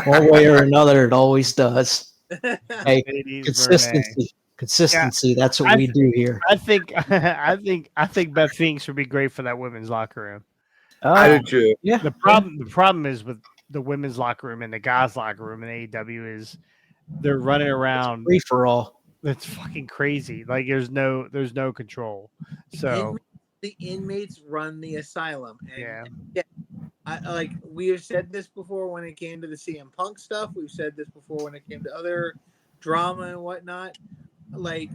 One way or another, it always does. Hey, Consistency. Yeah. That's what we do here. I think Beth Phoenix would be great for that women's locker room. I do too. Yeah. The problem is with the women's locker room and the guys' locker room in AEW is they're running around free for all. that's fucking crazy. Like there's no control. So the inmates run the asylum, and yeah. like we have said this before when it came to the CM Punk stuff. We've said this before when it came to other drama and whatnot. Like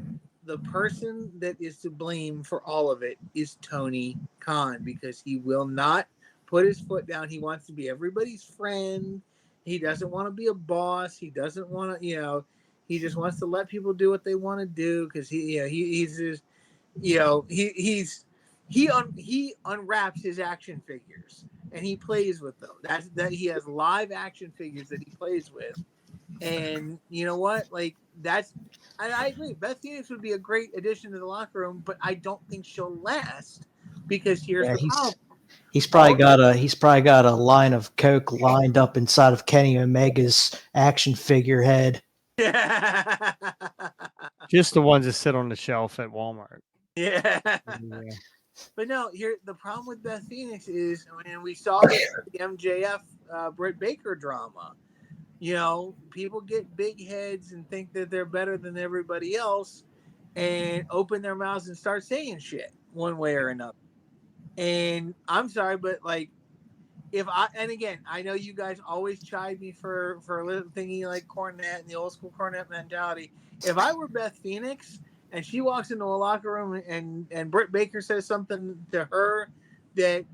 the person that is to blame for all of it is Tony Khan, because he will not put his foot down. He wants to be everybody's friend. He doesn't want to be a boss. He doesn't want to, he just wants to let people do what they want to do because he's just, he unwraps his action figures and he plays with them. That he has live action figures that he plays with, and you know what? Like I agree. Beth Phoenix would be a great addition to the locker room, but I don't think she'll last because here's the problem. He's probably got a line of coke lined up inside of Kenny Omega's action figure head. Yeah. Just the ones that sit on the shelf at Walmart. Yeah. But no, the problem with Beth Phoenix is, and we saw the MJF Britt Baker drama. People get big heads and think that they're better than everybody else and open their mouths and start saying shit one way or another. And I'm sorry, but like, and again, I know you guys always chide me for a little thingy like Cornette and the old school Cornette mentality. If I were Beth Phoenix and she walks into a locker room and Britt Baker says something to her that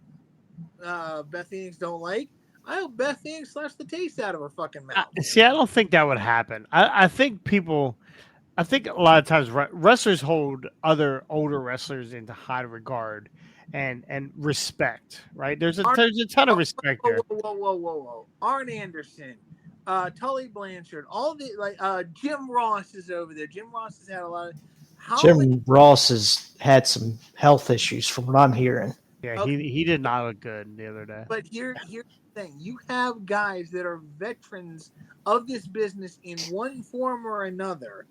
Beth Phoenix don't like, I hope Beth Phoenix slaps the taste out of her fucking mouth. See, I don't think that would happen. I think a lot of times wrestlers hold other older wrestlers into high regard and respect, right? There's a ton of respect there. Whoa. Arn Anderson, Tully Blanchard, all the Jim Ross is over there. Jim Ross has had a lot of Ross has had some health issues from what I'm hearing. Yeah, okay. He did not look good the other day. But here's the thing. You have guys that are veterans of this business in one form or another.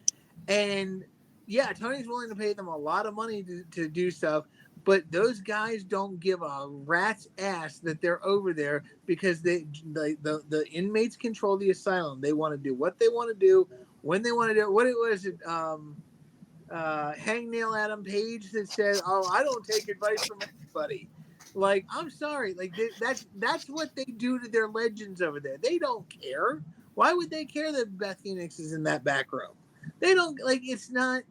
And yeah, Tony's willing to pay them a lot of money to do stuff, but those guys don't give a rat's ass that they're over there because the inmates control the asylum. They want to do what they want to do when they want to do it. What it was, Hangnail Adam Page that said, "Oh, I don't take advice from anybody." Like, I'm sorry, like that's what they do to their legends over there. They don't care. Why would they care that Beth Phoenix is in that back row? They don't it's not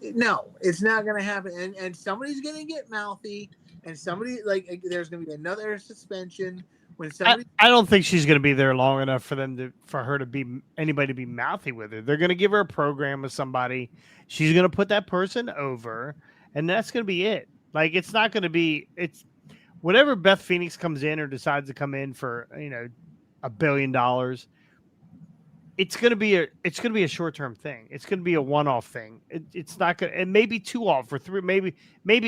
going to happen. And somebody's going to get mouthy, and somebody there's going to be another suspension when somebody. I don't think she's going to be there long enough for her to be anybody to be mouthy with her. They're going to give her a program with somebody. She's going to put that person over, and that's going to be it. Like, it's not going to be. It's whatever Beth Phoenix comes in or decides to come in for $1 billion. It's gonna be a short-term thing. It's gonna be a one-off thing. It's not gonna. It may be 2 off or 3. Maybe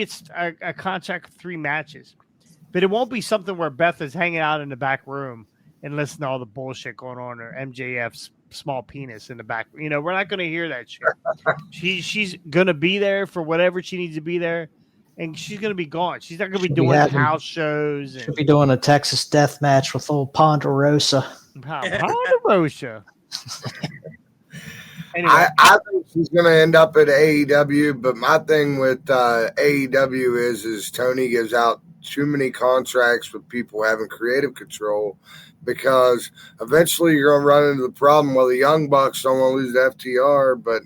it's a contract of 3 matches, but it won't be something where Beth is hanging out in the back room and listening to all the bullshit going on, or MJF's small penis in the back. We're not gonna hear that shit. She's gonna be there for whatever she needs to be there, and she's gonna be gone. She's not gonna be doing house shows. She'll be doing a Texas death match with old Ponderosa. Ponderosa. Anyway. I think she's going to end up at AEW, but my thing with AEW is Tony gives out too many contracts with people having creative control, because eventually you're going to run into the problem where the Young Bucks don't want to lose the FTR, but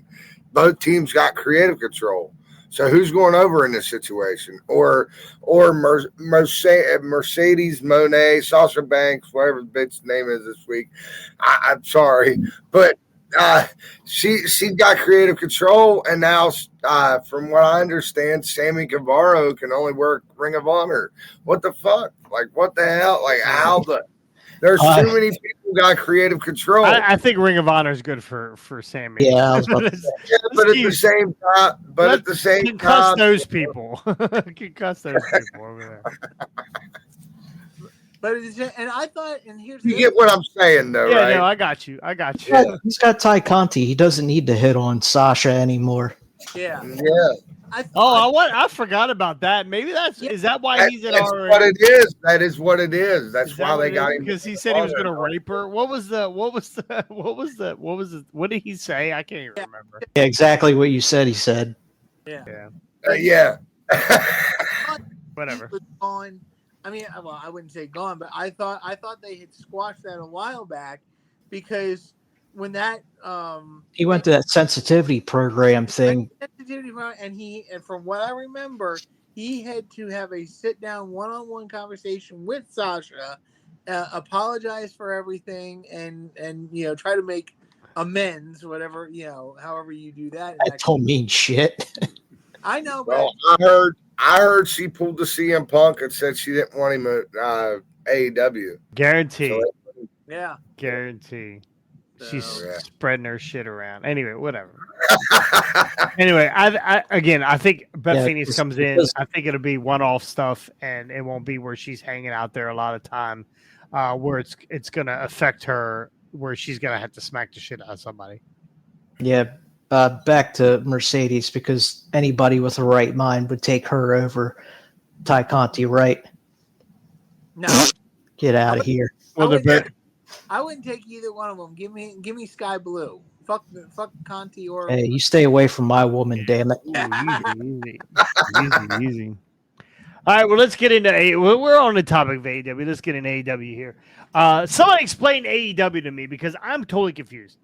both teams got creative control. So who's going over in this situation? Or Mercedes Monet, Sasha Banks, whatever the bitch's name is this week. I'm sorry, but she got creative control, and now from what I understand, Sammy Guevara can only work Ring of Honor. What the fuck? Like, what the hell? Like, how the? There's too many people got creative control. I think Ring of Honor is good for Sammy. Yeah, I was about to say. But at the same time, cuss those people. Cuss those people over there. But and I thought, and here's you get what I'm saying, though, right? Yeah, no, I got you. Yeah, he's got Ty Conti. He doesn't need to hit on Sasha anymore. Yeah. I forgot about that. Maybe is that why he's at That's ROH? what it is. That is what it is. That's why they got him. Because he said he was going to rape her. What did he say? I can't even remember. Yeah, exactly what you said. He said. Yeah. Yeah. Whatever. Was gone. I mean, well, I wouldn't say gone, but I thought they had squashed that a while back because when that he went to that sensitivity program thing, and from what I remember, he had to have a sit down one-on-one conversation with Sasha, apologize for everything, and try to make amends, whatever however you do that. I don't mean shit. I know, but well, I heard she pulled the CM Punk and said she didn't want him at AEW. Guarantee. So, yeah. Guarantee. She's So, spreading her shit around. Anyway, whatever. Anyway, I think Beth Phoenix comes in. I think it'll be one-off stuff, and it won't be where she's hanging out there a lot of time, where it's going to affect her, where she's going to have to smack the shit out of somebody. Yeah. Back to Mercedes, because anybody with a right mind would take her over Ty Conti, right? No. Get out of here. I wouldn't take either one of them. Give me Sky Blue. Fuck Conti or. Hey, you stay away from my woman, damn it. Easy. All right, well, let's get into we're on the topic of AEW. Let's get into AEW here. Someone explain AEW to me because I'm totally confused.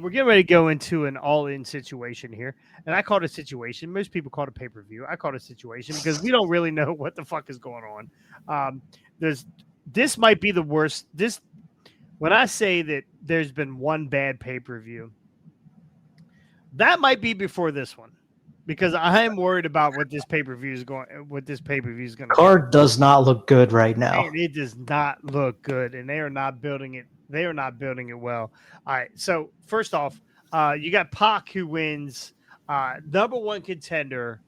We're getting ready to go into an all-in situation here, and I call it a situation. Most people call it a pay-per-view. I call it a situation because we don't really know what the fuck is going on. This might be the worst. When I say that there's been one bad pay-per-view, that might be before this one, because I am worried about what this pay-per-view is going. What this pay-per-view is going to. Card does not look good right now. And it does not look good, and they are not building it. They are not building it well. All right. So first off, you got Pac, who wins number one contender,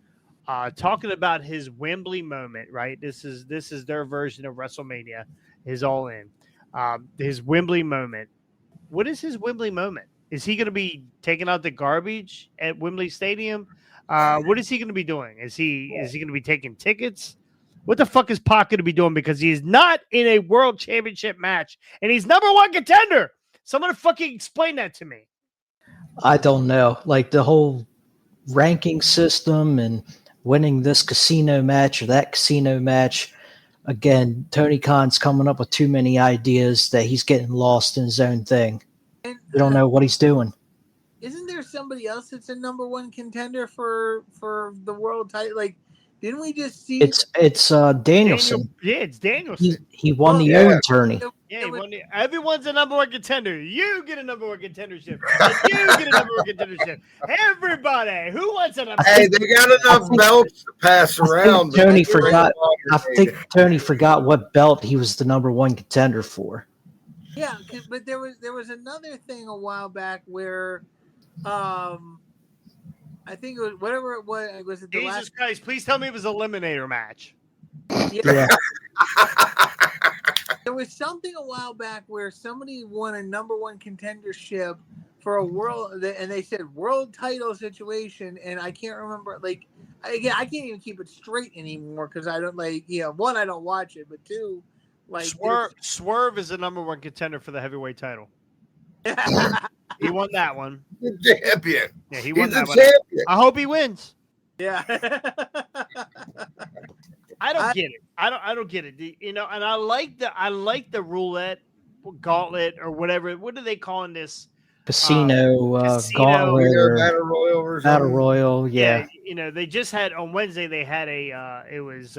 talking about his Wembley moment. Right. This is their version of WrestleMania. Is all in. His Wembley moment. What is his Wembley moment? Is he going to be taking out the garbage at Wembley Stadium? What is he going to be doing? Is he going to be taking tickets? What the fuck is Pac going to be doing? Because he's not in a world championship match, and he's number one contender. Someone fucking explain that to me. I don't know. Like the whole ranking system and winning this casino match or that casino match. Again, Tony Khan's coming up with too many ideas that he's getting lost in his own thing. And, We don't know what he's doing. Isn't there somebody else that's a number one contender for the world title? Like, didn't we just see? It's Danielson. It's Danielson. He won the Owen tourney. Yeah, everyone's a number one contender. You get a number one contendership. And you get a number one contendership. Everybody, who wants a number? Hey, they got enough belts to pass around. I think Tony forgot what belt he was the number one contender for. Yeah, but there was another thing a while back where, I think it was whatever it was. Was it the Jesus last? Christ! Please tell me it was an eliminator match. Yeah. There was something a while back where somebody won a number one contendership for a world, and they said world title situation, and I can't remember. Like, again, I can't even keep it straight anymore because I don't one, I don't watch it, but two, like Swerve is the number one contender for the heavyweight title. He won that one. The champion. Yeah, he won that one. Champion. I hope he wins. Yeah. I don't get it. I don't get it. And I like the roulette gauntlet or whatever. What are they calling this? Casino gauntlet or Battle Royal. Yeah. They just had on Wednesday. They had it was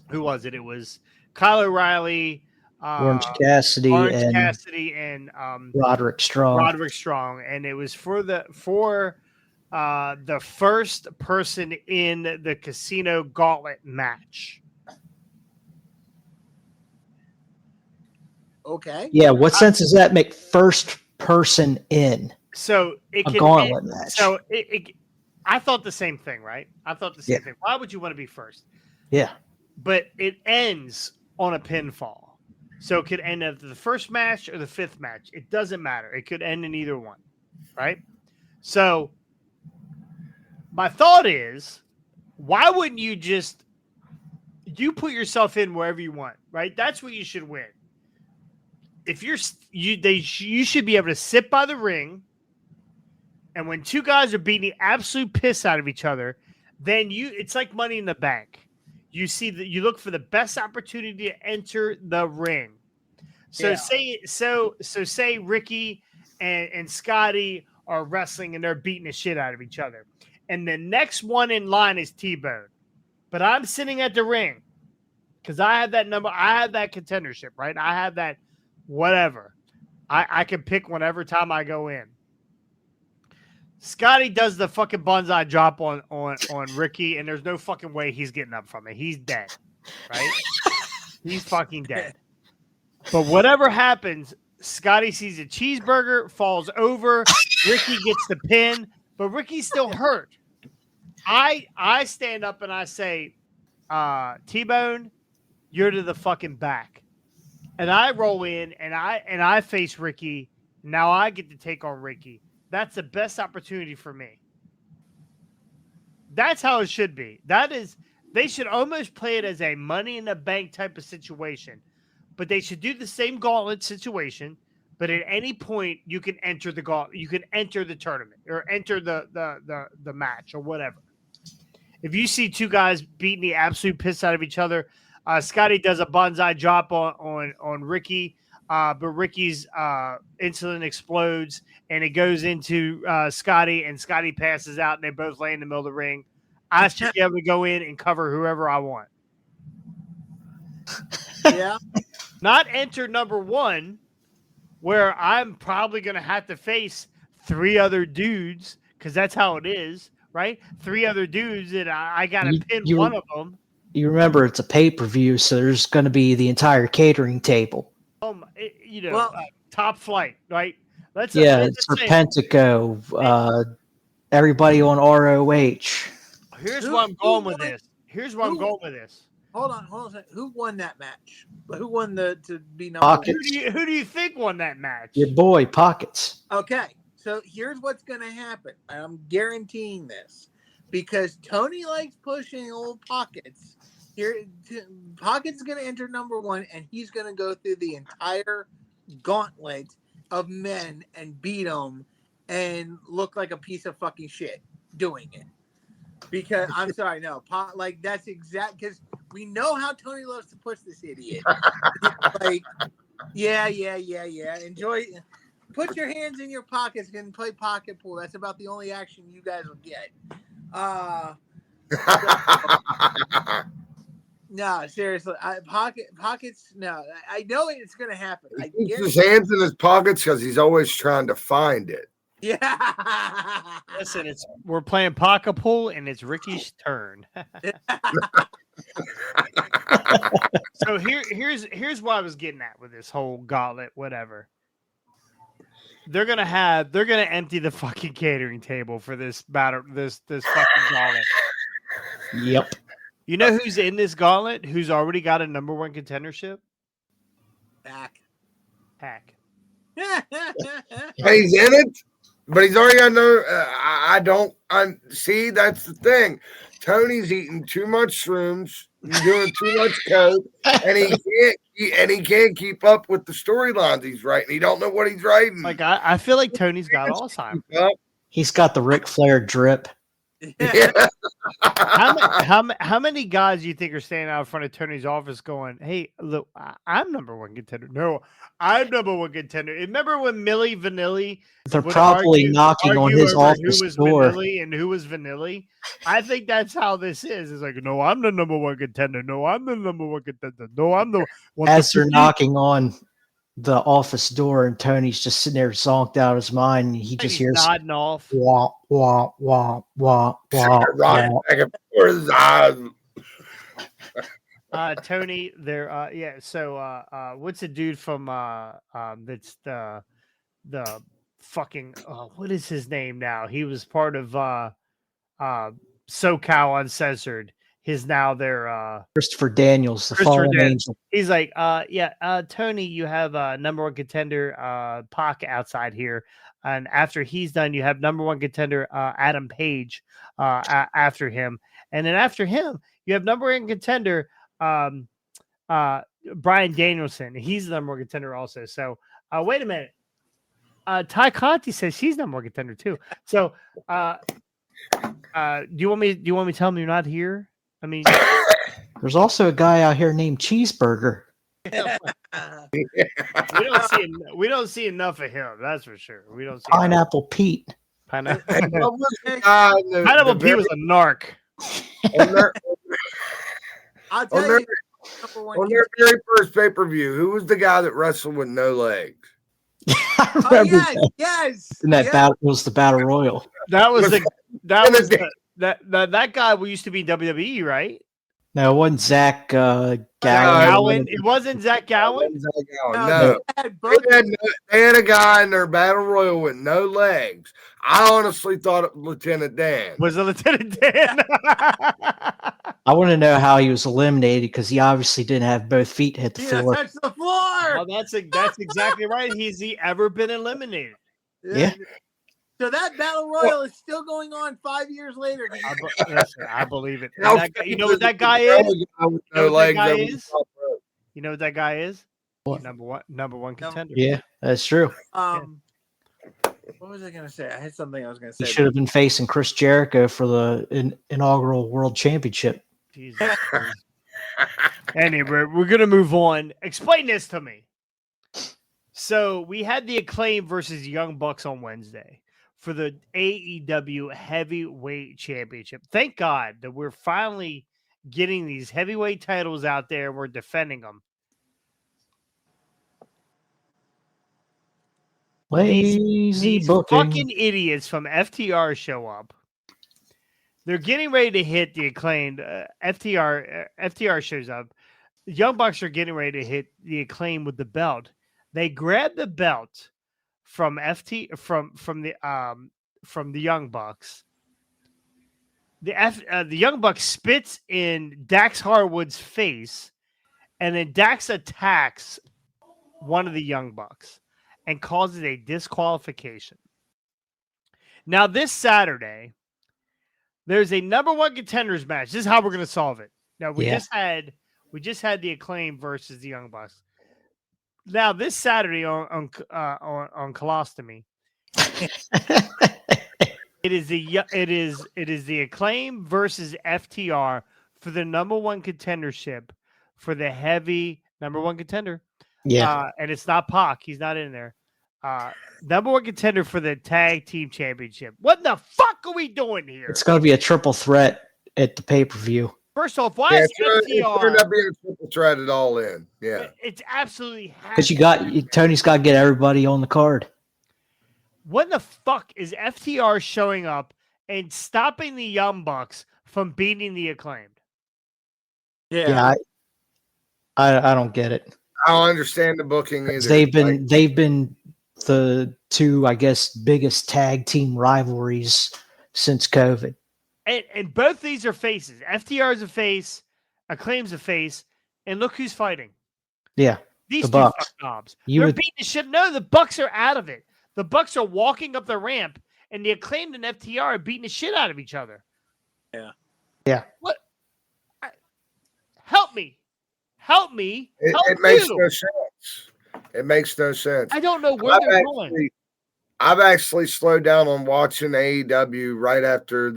who was it? It was Kyle O'Reilly, Orange Cassidy, and Roderick Strong, and it was for the first person in the casino gauntlet match. Okay. Yeah, what sense does that make? First person in. So it a gauntlet match. So I thought the same thing, right? I thought the same thing. Why would you want to be first? Yeah. But it ends on a pinfall. So it could end at the first match or the fifth match. It doesn't matter. It could end in either one, right? So My thought is, why wouldn't you just you put yourself in wherever you want, right? That's what you should win. If you should be able to sit by the ring, and when two guys are beating the absolute piss out of each other, then it's like Money in the Bank. You see that you look for the best opportunity to enter the ring. So say Ricky and Scotty are wrestling and they're beating the shit out of each other. And the next one in line is T-Bone. But I'm sitting at the ring because I have that number. I have that contendership, right? I have that whatever. I can pick whenever time I go in. Scotty does the fucking bonsai drop on Ricky, and there's no fucking way he's getting up from it. He's dead, right? He's fucking dead. But whatever happens, Scotty sees a cheeseburger, falls over. Ricky gets the pin, but Ricky's still hurt. I stand up and I say, T-Bone, you're to the fucking back. And I roll in and I face Ricky. Now I get to take on Ricky. That's the best opportunity for me. That's how it should be. They should almost play it as a Money in the Bank type of situation. But they should do the same gauntlet situation, but at any point you can enter the gauntlet, you can enter the tournament or enter the match or whatever. If you see two guys beating the absolute piss out of each other, Scotty does a bonsai drop on Ricky, but Ricky's insulin explodes and it goes into Scotty, and Scotty passes out, and they both lay in the middle of the ring. I should be able to go in and cover whoever I want. Yeah. Not enter number one, where I'm probably going to have to face three other dudes, because that's how it is, right? Three other dudes, and I got to pin one of them. You remember it's a pay-per-view, so there's going to be the entire catering table. Top flight, right? It's Serpentico, everybody on ROH. Here's where I'm going with this. Hold on a second. Who won that match? Who won to be number one? Who do you think won that match? Your boy, Pockets. Okay, so here's what's going to happen. I'm guaranteeing this because Tony likes pushing old Pockets. Pockets is going to enter number one, and he's going to go through the entire gauntlet of men and beat them and look like a piece of fucking shit doing it. Because I'm sorry, no, that's exact. Because we know how Tony loves to push this idiot. Like, yeah. Enjoy. Put your hands in your pockets and play pocket pool. That's about the only action you guys will get. No, seriously, pockets. No, I know it's gonna happen. He keeps his hands in his pockets because he's always trying to find it. Yeah. Listen, we're playing pocket pool, and it's Ricky's turn. So here's what I was getting at with this whole gauntlet, whatever. They're gonna empty the fucking catering table for this battle, this fucking gauntlet. Yep. You know who's in this gauntlet? Who's already got a number one contendership? Hack. He's in it, but he's already got no. See, that's the thing. Tony's eating too much shrooms, doing too much coke, and he can't keep up with the storylines he's writing. He don't know what he's writing. Like I feel like Tony's got Alzheimer's. He's got the Ric Flair drip. Yeah. How many guys do you think are standing out in front of Tony's office going, "Hey, look, I'm number one contender." No, I'm number one contender. Remember when Millie Vanilli? They're probably knocking on his office door. Vanilli and who was Vanilli? I think that's how this is. It's like, no, I'm the number one contender. No, I'm the number one contender. No, I'm the one. As they're knocking on the office door, and Tony's just sitting there zonked out of his mind, and he just hears nodding off. Wah, wah, wah, wah, wah, wah. Tony, there. Yeah. So, what's the dude from that's the fucking what is his name now? He was part of SoCal Uncensored. He's now their Christopher Daniels, the fallen angel. He's like, Tony, you have number one contender Pac outside here. and after he's done, you have number one contender Adam Page after him, and then after him, you have number one contender Brian Danielson. He's the number one contender also. So wait a minute. Ty Conti says she's number one contender too. So do you want me to tell him you're not here? I mean, there's also a guy out here named Cheeseburger. we don't see enough of him. That's for sure. We don't see Pineapple Pete. Pineapple Pete was a narc. I'll tell you. On their very first pay-per-view, who was the guy that wrestled with no legs? I remember yes. And that battle was the Battle Royal. That guy who used to be WWE, right? No, it wasn't Zach Gowen. It wasn't Zach Gowen? No. They had a guy in their Battle Royal with no legs. I honestly thought it was Lieutenant Dan. Was it Lieutenant Dan? I want to know how he was eliminated because he obviously didn't have both feet hit the floor. Touch the floor. Well, that's exactly right. Has he ever been eliminated? Yeah. So that Battle Royal is still going on 5 years later. I believe it. You know what that guy is? You know what that guy is? What? Number one contender. Yeah, that's true. What was I going to say? I had something I was going to say. He should have been facing Chris Jericho for the inaugural World Championship. Jesus. Anyway, we're going to move on. Explain this to me. So we had the Acclaim versus Young Bucks on Wednesday for the AEW Heavyweight Championship. Thank God that we're finally getting these heavyweight titles out there and we're defending them. Lazy booking. Fucking idiots from FTR show up. They're getting ready to hit the Acclaimed. FTR shows up. The Young Bucks are getting ready to hit the Acclaim with the belt. They grab the belt from the Young Bucks. The Young Bucks spits in Dax Harwood's face, and then Dax attacks one of the Young Bucks and causes a disqualification. Now, this Saturday, there's a number one contenders match. This is how we're going to solve it. Now, we just had the Acclaim versus the Young Bucks. Now, this Saturday on Colostomy, it is the Acclaim versus FTR for the number one contendership for the heavy number one contender. Yeah, and it's not Pac. He's not in there. Number one contender for the tag team championship. What the fuck are we doing here? It's going to be a triple threat at the pay-per-view. First off, why is FTR? It's turned up being a triple threat at all in. Yeah, it's absolutely because Tony's got to get everybody on the card. What the fuck is FTR showing up and stopping the Young Bucks from beating the Acclaimed? Yeah, I don't get it. I don't understand the booking either. They've been the two, I guess, biggest tag team rivalries since COVID. And both these are faces. FTR is a face, Acclaim's a face, and look who's fighting. Yeah, these the two Bucks. fuck knobs. They're beating the shit. No, the Bucks are out of it. The Bucks are walking up the ramp, and the Acclaimed and FTR are beating the shit out of each other. Yeah. What? Help me. It makes no sense. It makes no sense. I don't know where they're going. I've actually slowed down on watching AEW right after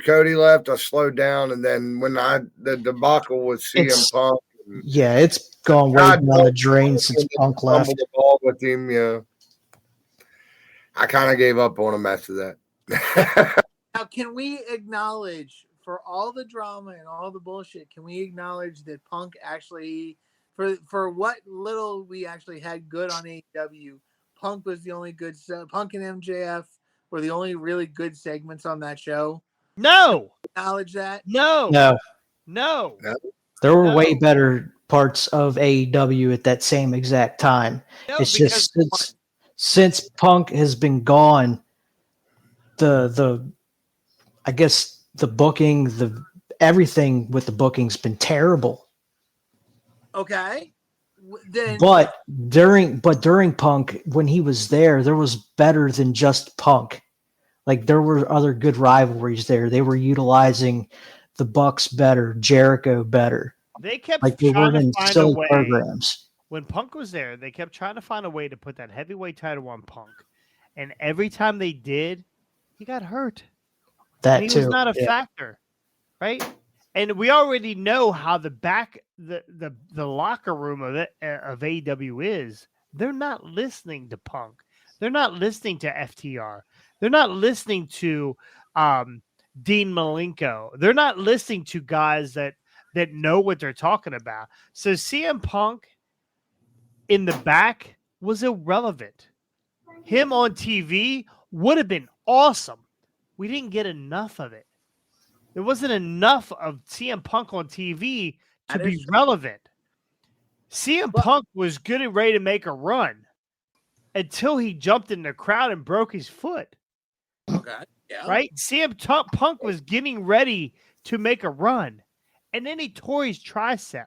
Cody left. I slowed down, and then when the debacle with CM Punk. Yeah, it's gone way down the drain since Punk left. The ball with him, yeah. I kind of gave up on him after that. Now, can we acknowledge, for all the drama and all the bullshit, can we acknowledge that Punk actually, for what little we actually had good on AEW, Punk was the only good. Punk and MJF were the only really good segments on that show. No, acknowledge that. No. There were way better parts of AEW at that same exact time. It's just since Punk has been gone, I guess the booking, everything with the booking's been terrible. Okay. then But during Punk, when he was there was better than just Punk. Like there were other good rivalries there. They were utilizing the Bucks better, Jericho better. They kept Like they trying weren't to in find a silly way. programs. When Punk was there, they kept trying to find a way to put that heavyweight title on Punk. And every time they did, he got hurt. That And he too. was not a factor, right? And we already know how the locker room of AEW is. They're not listening to Punk. They're not listening to FTR. They're not listening to Dean Malenko. They're not listening to guys that know what they're talking about. So CM Punk in the back was irrelevant. Him on TV would have been awesome. We didn't get enough of it. There wasn't enough of CM Punk on TV to be relevant. CM Punk was good and ready to make a run until he jumped in the crowd and broke his foot. Okay. Yeah. Right? CM Punk was getting ready to make a run, and then he tore his tricep.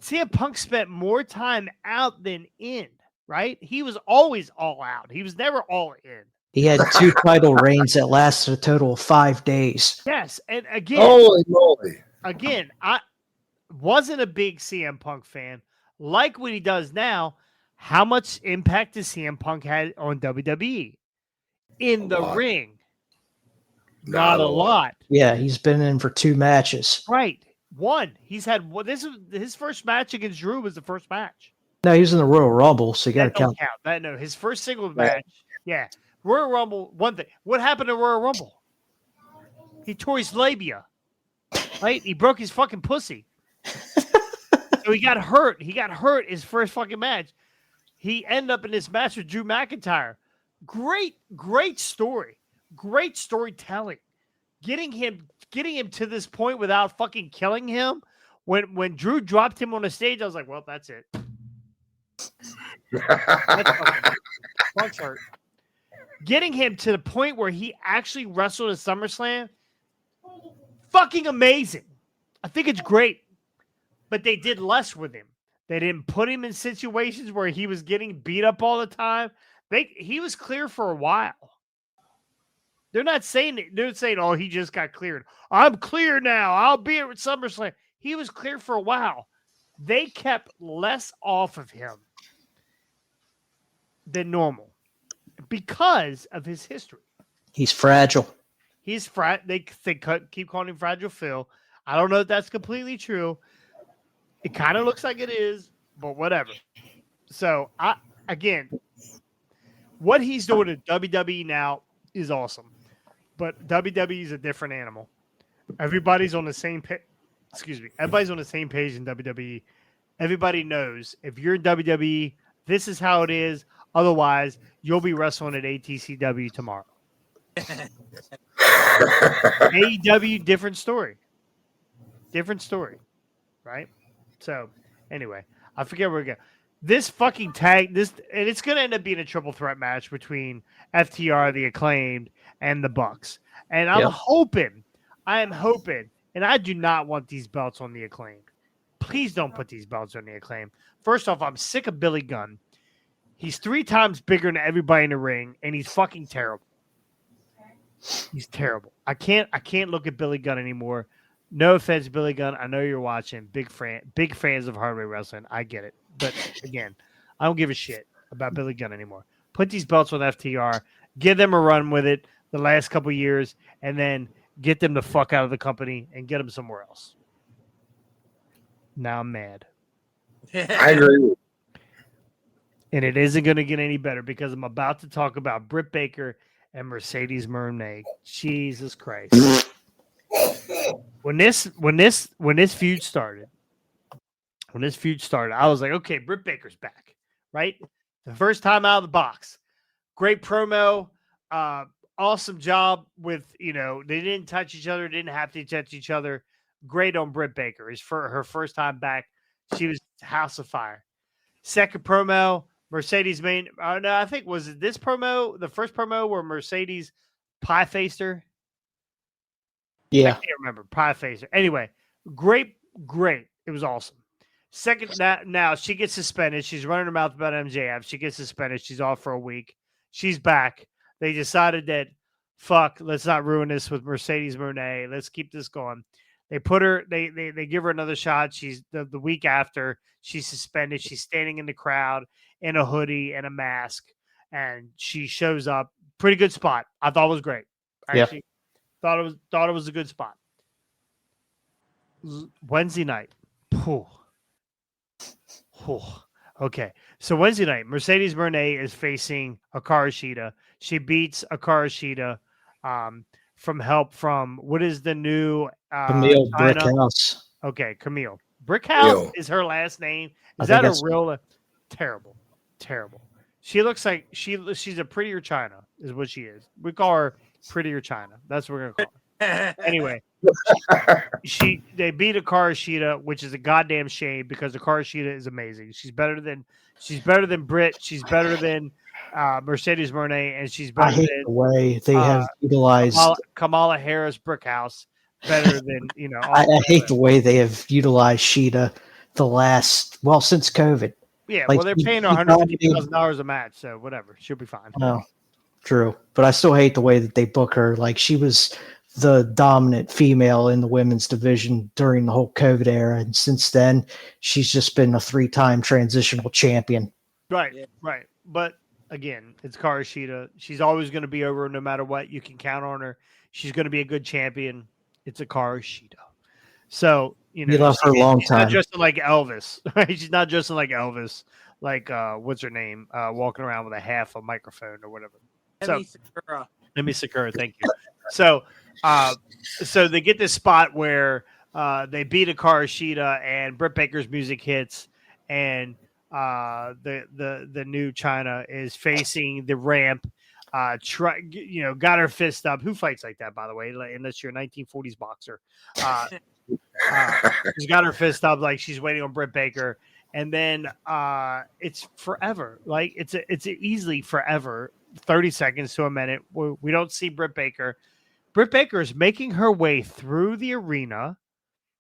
CM Punk spent more time out than in, right? He was always all out. He was never all in. He had 2 title reigns that lasted a total of 5 days. Yes, and again, Holy moly. Again, I wasn't a big CM Punk fan. Like what he does now, how much impact does CM Punk had on WWE? In the ring. Not a lot. Yeah, he's been in for 2 matches. Right. One. He's had his first match against Drew was the first match. No, he was in the Royal Rumble, so you got to count. That no, his first single match. Yeah. Royal Rumble, one thing. What happened to Royal Rumble? He tore his labia. Right? He broke his fucking pussy. So he got hurt. He got hurt his first fucking match. He ended up in this match with Drew McIntyre. Great story. Great storytelling. Getting him to this point without fucking killing him. When Drew dropped him on the stage, I was like, well, that's it. Punk's hurt. Getting him to the point where he actually wrestled at SummerSlam, fucking amazing. I think it's great. But they did less with him. They didn't put him in situations where he was getting beat up all the time. He was clear for a while. They're saying, oh, he just got cleared. I'm clear now. I'll be at SummerSlam. He was clear for a while. They kept less off of him than normal because of his history. He's fragile. They keep calling him Fragile Phil. I don't know if that's completely true. It kind of looks like it is, but whatever. So, what he's doing at WWE now is awesome. But WWE is a different animal. Everybody's on the same page. Excuse me. Everybody's on the same page in WWE. Everybody knows if you're in WWE, this is how it is. Otherwise, you'll be wrestling at ATCW tomorrow. AEW, different story. Different story. Right? So, anyway, I forget where we go. This fucking and it's going to end up being a triple threat match between FTR, the Acclaimed, and the Bucks. And I am hoping, and I do not want these belts on the Acclaimed. Please don't put these belts on the Acclaimed. First off, I'm sick of Billy Gunn. He's 3 times bigger than everybody in the ring, and he's fucking terrible. He's terrible. I can't look at Billy Gunn anymore. No offense, Billy Gunn. I know you're watching. Big fans of hardware wrestling. I get it. But again, I don't give a shit about Billy Gunn anymore. Put these belts on FTR. Give them a run with it the last couple years, and then get them the fuck out of the company and get them somewhere else. Now I'm mad. I agree. And it isn't going to get any better because I'm about to talk about Britt Baker and Mercedes Moné. Jesus Christ. When this feud started, I was like, okay, Britt Baker's back, right? The first time out of the box. Great promo. Awesome job with, they didn't touch each other, didn't have to touch each other. Great on Britt Baker. It's for her first time back. She was House of Fire. Second promo, Mercedes I think, was it this promo, the first promo where Mercedes pie-faced her? Yeah. I can't remember. Pie-faced her. Anyway, great. It was awesome. Second, now she gets suspended. She's running her mouth about MJF. She gets suspended. She's off for a week. She's back. They decided that, fuck, let's not ruin this with Mercedes Moné. Let's keep this going. They put her. They give her another shot. She's the week after she's suspended. She's standing in the crowd in a hoodie and a mask, and she shows up. Pretty good spot. I thought it was great. Actually, thought it was a good spot. Wednesday night. Okay, so Wednesday night, Mercedes Moné is facing Hikaru Shida. She beats Hikaru Shida from help from what is the new Camille Brickhouse. Okay, Camille Brickhouse is her last name. Is that a real terrible? She looks like she's a prettier China, is what she is. We call her prettier China. That's what we're gonna call her. Anyway. They beat Hikaru Shida, which is a goddamn shame because Hikaru Shida is amazing. She's better than Britt. She's better than Mercedes Moné, and she's better than the way they have utilized Kamala Harris Brickhouse. Better than I hate the way they have utilized Shida since COVID. Yeah, well, they're paying her $150,000 a match, so whatever, she'll be fine. No, true, but I still hate the way that they book her. Like she was the dominant female in the women's division during the whole COVID era. And since then, she's just been a 3-time transitional champion. Right. But again, it's Hikaru Shida. She's always going to be over no matter what. You can count on her. She's going to be a good champion. It's Hikaru Shida. So, you love her a long time. Not dressing like Elvis. Right? She's not dressing like Elvis. Like, what's her name? Walking around with a half a microphone or whatever. Emi Sakura. Thank you. So they get this spot where they beat Hikaru Shida and Britt Baker's music hits, and the new China is facing the ramp. Got her fist up. Who fights like that, by the way? Unless you're a 1940s boxer. She's got her fist up like she's waiting on Britt Baker, and then it's forever. Like it's easily forever. 30 seconds to a minute. We don't see Britt Baker. Britt Baker is making her way through the arena,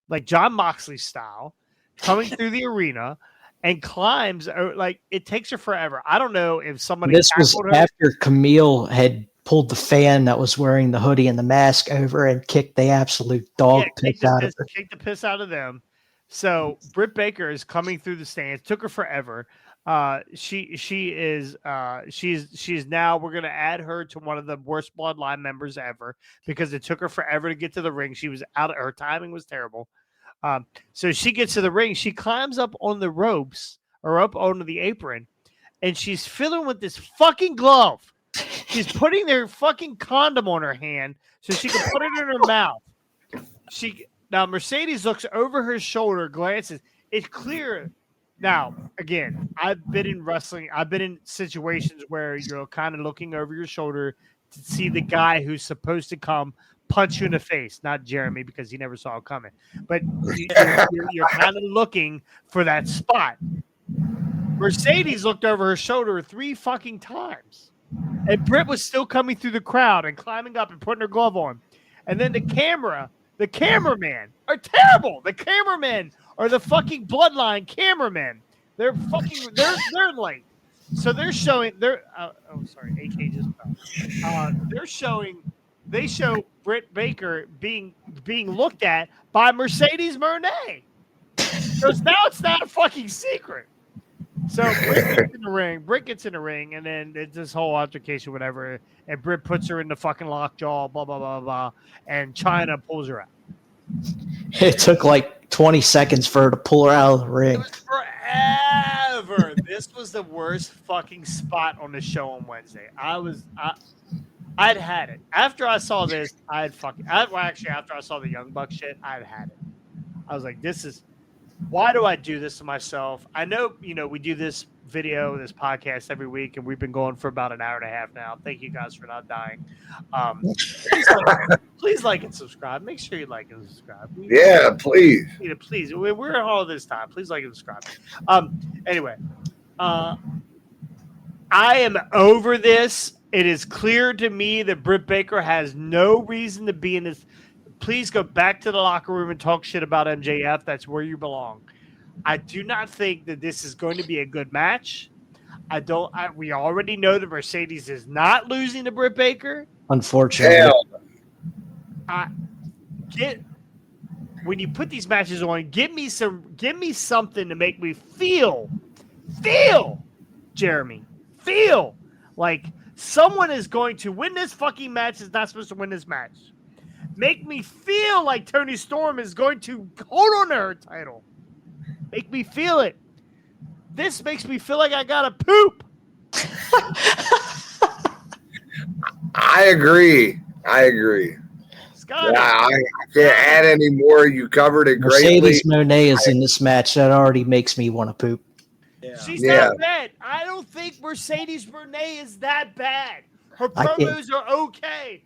like John Moxley style, coming through the arena, and climbs. Like it takes her forever. I don't know if somebody. This was after Camille had pulled the fan that was wearing the hoodie and the mask over and kicked the absolute dog piss out of her. Kicked the piss out of them. So Britt Baker is coming through the stands. Took her forever. She is now, we're going to add her to one of the worst bloodline members ever because it took her forever to get to the ring. She was her timing was terrible. So she gets to the ring, she climbs up on the ropes or up onto the apron, and she's fiddling with this fucking glove. She's putting their fucking condom on her hand so she can put it in her mouth. Now Mercedes looks over her shoulder, glances. It's clear. Now, again, I've been in wrestling. I've been in situations where you're kind of looking over your shoulder to see the guy who's supposed to come punch you in the face. Not Jeremy, because he never saw it coming. But you're kind of looking for that spot. Mercedes looked over her shoulder 3 fucking times. And Britt was still coming through the crowd and climbing up and putting her glove on. And then the cameraman are terrible. The cameramen are the fucking bloodline cameramen. They're late. So they're showing AK just fell. They show Britt Baker being looked at by Mercedes Moné. So now it's not a fucking secret. So Britt gets in the ring, and then it's this whole altercation, whatever, and Britt puts her in the fucking lockjaw, blah, blah, blah, blah, and China pulls her out. It took like 20 seconds for her to pull her out of the ring. It was forever. This was the worst fucking spot on the show on Wednesday. I'd had it. After I saw this, after I saw the Young Buck shit, I'd had it. I was like, why do I do this to myself? I know, we do this podcast every week, and we've been going for about an hour and a half now. Thank you guys for not dying. Please like and subscribe. Make sure you like and subscribe. Please. Please. We're at all this time. Please like and subscribe. Anyway, I am over this. It is clear to me that Britt Baker has no reason to be in this. Please go back to the locker room and talk shit about MJF. That's where you belong. I do not think that this is going to be a good match. We already know that Mercedes is not losing to Britt Baker. Unfortunately. When you put these matches on, give me something to make me feel, Jeremy, feel like someone is going to win this fucking match is not supposed to win this match. Make me feel like Toni Storm is going to hold on to her title. Make me feel it. This makes me feel like I gotta poop. I agree. Scotty. Yeah, I can't add any more. You covered it greatly. Mercedes Moné is in this match. That already makes me want to poop. Yeah. She's not bad. I don't think Mercedes Moné is that bad. Her promos are okay.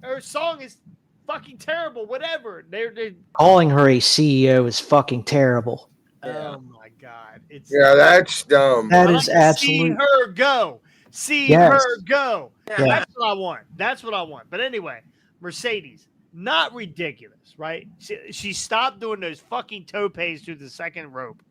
Her song is fucking terrible. Whatever. They're Calling her a CEO is fucking terrible. Oh my god! That's dumb. That is absolutely. See her go. Her go. Yeah. That's what I want. That's what I want. But anyway, Mercedes, not ridiculous, right? She stopped doing those fucking topes through the second rope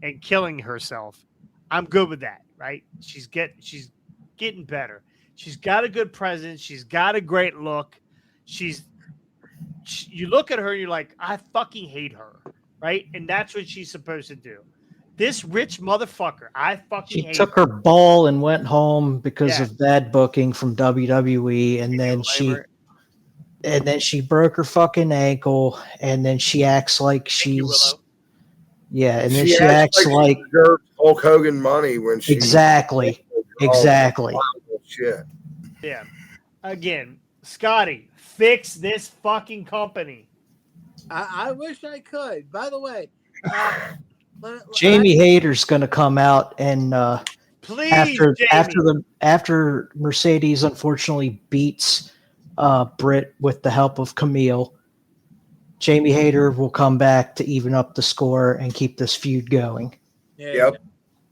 and killing herself. I'm good with that, right? She's getting better. She's got a good presence. She's got a great look. You look at her and you're like, I fucking hate her, right? And that's what she's supposed to do. This rich motherfucker, I fucking hate took her ball and went home because of bad booking from WWE, and then she broke her fucking ankle, and then she acts like she's and then she acts like she deserves Hulk Hogan money when she exactly. Shit. Yeah. Again, Scotty, fix this fucking company. I wish I could. By the way, Jamie Hayter's going to come out and please, after Mercedes unfortunately beats Britt with the help of Camille, Jamie Hayter will come back to even up the score and keep this feud going. Yep.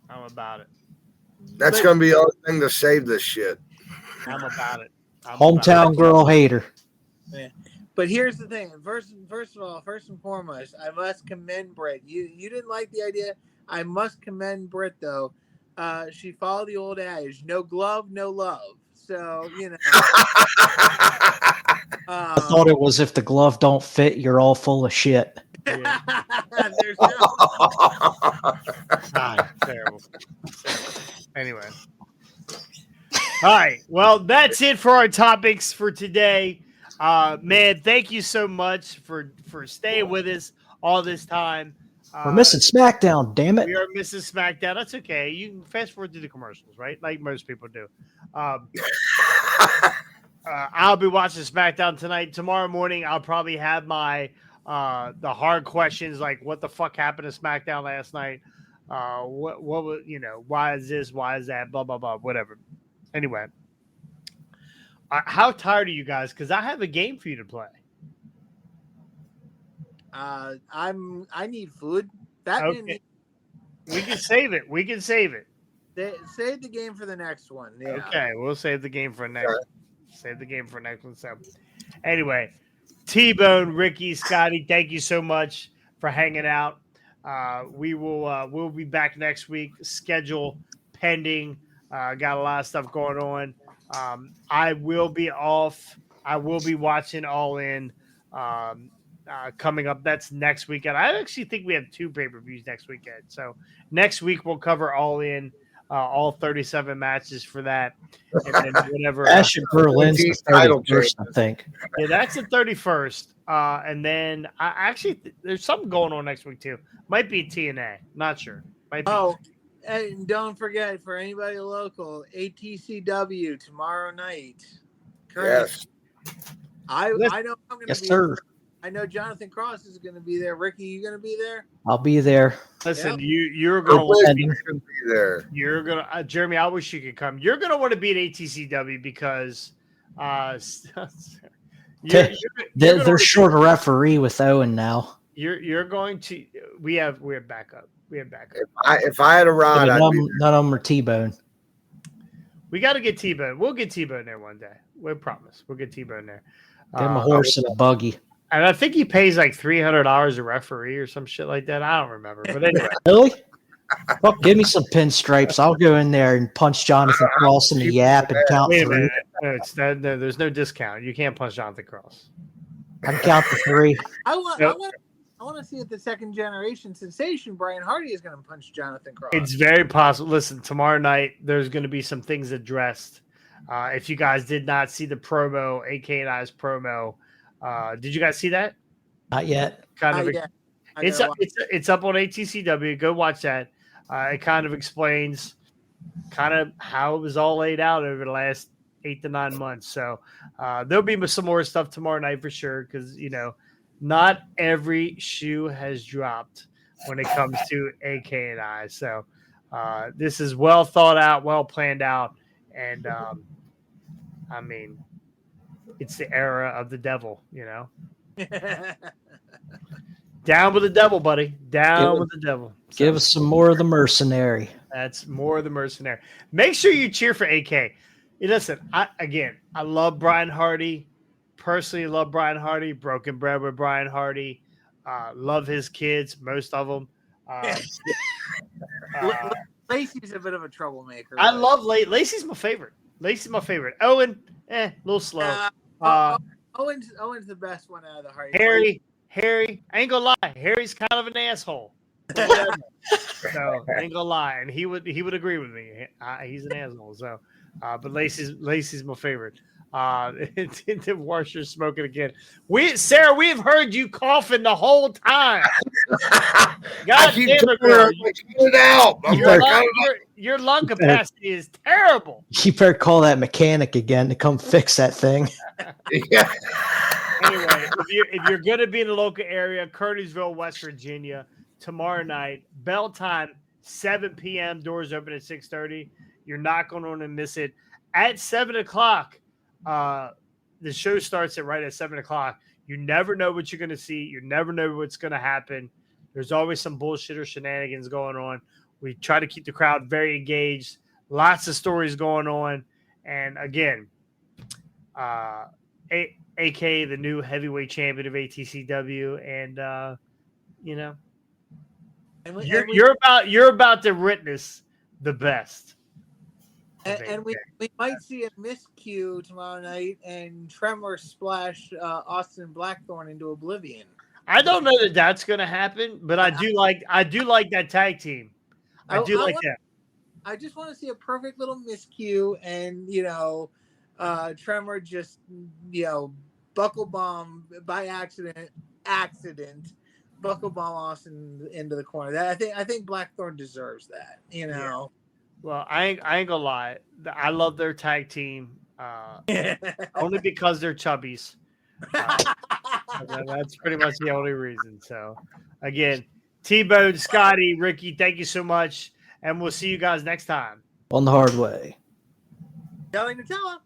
I'm about it. That's going to be the only thing to save this shit. I'm about it. Hometown girl Hayter. Yeah. But here's the thing. First and foremost, I must commend Britt. You didn't like the idea. I must commend Britt, though. She followed the old adage, no glove, no love. So, you know. I thought it was if the glove don't fit, you're all full of shit. Yeah. There's no. Terrible. Anyway. All right. Well, that's it for our topics for today. Man, thank you so much for staying with us all this time. We're missing SmackDown, damn it. We are missing SmackDown. That's okay. You can fast forward to the commercials, right? Like most people do. I'll be watching SmackDown tonight. Tomorrow morning, I'll probably have my the hard questions like what the fuck happened to SmackDown last night? What was, why is this? Why is that? Blah, blah, blah, whatever. Anyway. How tired are you guys? Because I have a game for you to play. I need food. Okay. We can save it. Save the game for the next one. Yeah. Okay, we'll save the game for next. Save the game for next one. So, anyway, T-Bone, Ricky, Scotty, thank you so much for hanging out. We'll be back next week. Schedule pending. Got a lot of stuff going on. I will be off. I will be watching All In coming up. That's next weekend. I actually think we have 2 pay-per-views next weekend. So next week we'll cover All In, all 37 matches for that. And then whatever. Ash in Berlin's the 31st, I think. Yeah, that's the 31st. And then there's something going on next week too. Might be TNA. Not sure. Might be. Oh. And don't forget, for anybody local, ATCW tomorrow night. Yes. I know I'm going to be sir. I know Jonathan Cross is going to be there. Ricky, you going to be there? I'll be there. Listen, you're going to be there. You're going to Jeremy, I wish you could come. You're going to want to be at ATCW because they're short a referee with Owen now. You're going to we have backup. We have backup. If I had a rod, none of them are T-Bone. We got to get T-Bone. We'll get T-Bone there one day. We promise. We'll get T-Bone there. Give him a horse and a buggy. And I think he pays like $300 a referee or some shit like that. I don't remember, but anyway. Really? Well, give me some pinstripes. I'll go in there and punch Jonathan Cross in the yap and count Wait a 3. minute. No, there's no discount. You can't punch Jonathan Cross. I can count to 3. I want to see if the second generation sensation Brian Hardy is going to punch Jonathan Cross. It's very possible. Listen, tomorrow night there's going to be some things addressed. If you guys did not see the promo, AK and I's promo, did you guys see that? Not yet. It's up on ATCW. Go watch that. It kind of explains kind of how it was all laid out over the last 8 to 9 months. So there'll be some more stuff tomorrow night for sure because, not every shoe has dropped when it comes to AK and I. So this is well thought out, well planned out. And, I mean, it's the era of the devil, Down with the devil, buddy. Down with the devil. So, give us some more of the mercenary. That's more of the mercenary. Make sure you cheer for AK. Listen, I love Brian Hardy. Personally, love Brian Hardy. Broken bread with Brian Hardy. Love his kids, most of them. Lacey's a bit of a troublemaker. I love Lacey's my favorite. Owen, little slow. Owen's the best one out of the Hardy. Harry, I ain't gonna lie. Harry's kind of an asshole. So I ain't gonna lie, and he would agree with me. He's an asshole. So, but Lacey's my favorite. The washer's smoking again. Sarah, we have heard you coughing the whole time. God damn it, girl. Get it out. Your lung capacity is terrible. You better call that mechanic again to come fix that thing. Yeah. Anyway, if you're going to be in the local area, Curtisville, West Virginia, tomorrow night, bell time, 7 p.m., doors open at 6:30. You're not going to want to miss it. At 7 o'clock, the show starts right at 7 o'clock. You never know what you're going to see. You never know what's going to happen. There's always some bullshit or shenanigans going on. We try to keep the crowd very engaged. Lots of stories going on. And again, AK, the new heavyweight champion of ATCW, and you're about to witness the best. And we might see a miscue tomorrow night and Tremor splash Austin Blackthorne into oblivion. I don't know that that's going to happen, but I do like that tag team. I like that. I just want to see a perfect little miscue and Tremor just buckle bomb by accident buckle bomb Austin into the corner. That I think Blackthorne deserves that. Yeah. Well, I ain't gonna lie. I love their tag team only because they're chubbies. That's pretty much the only reason. So, again, T-Bone, Scotty, Ricky, thank you so much, and we'll see you guys next time On the hard way. Telling to tell him.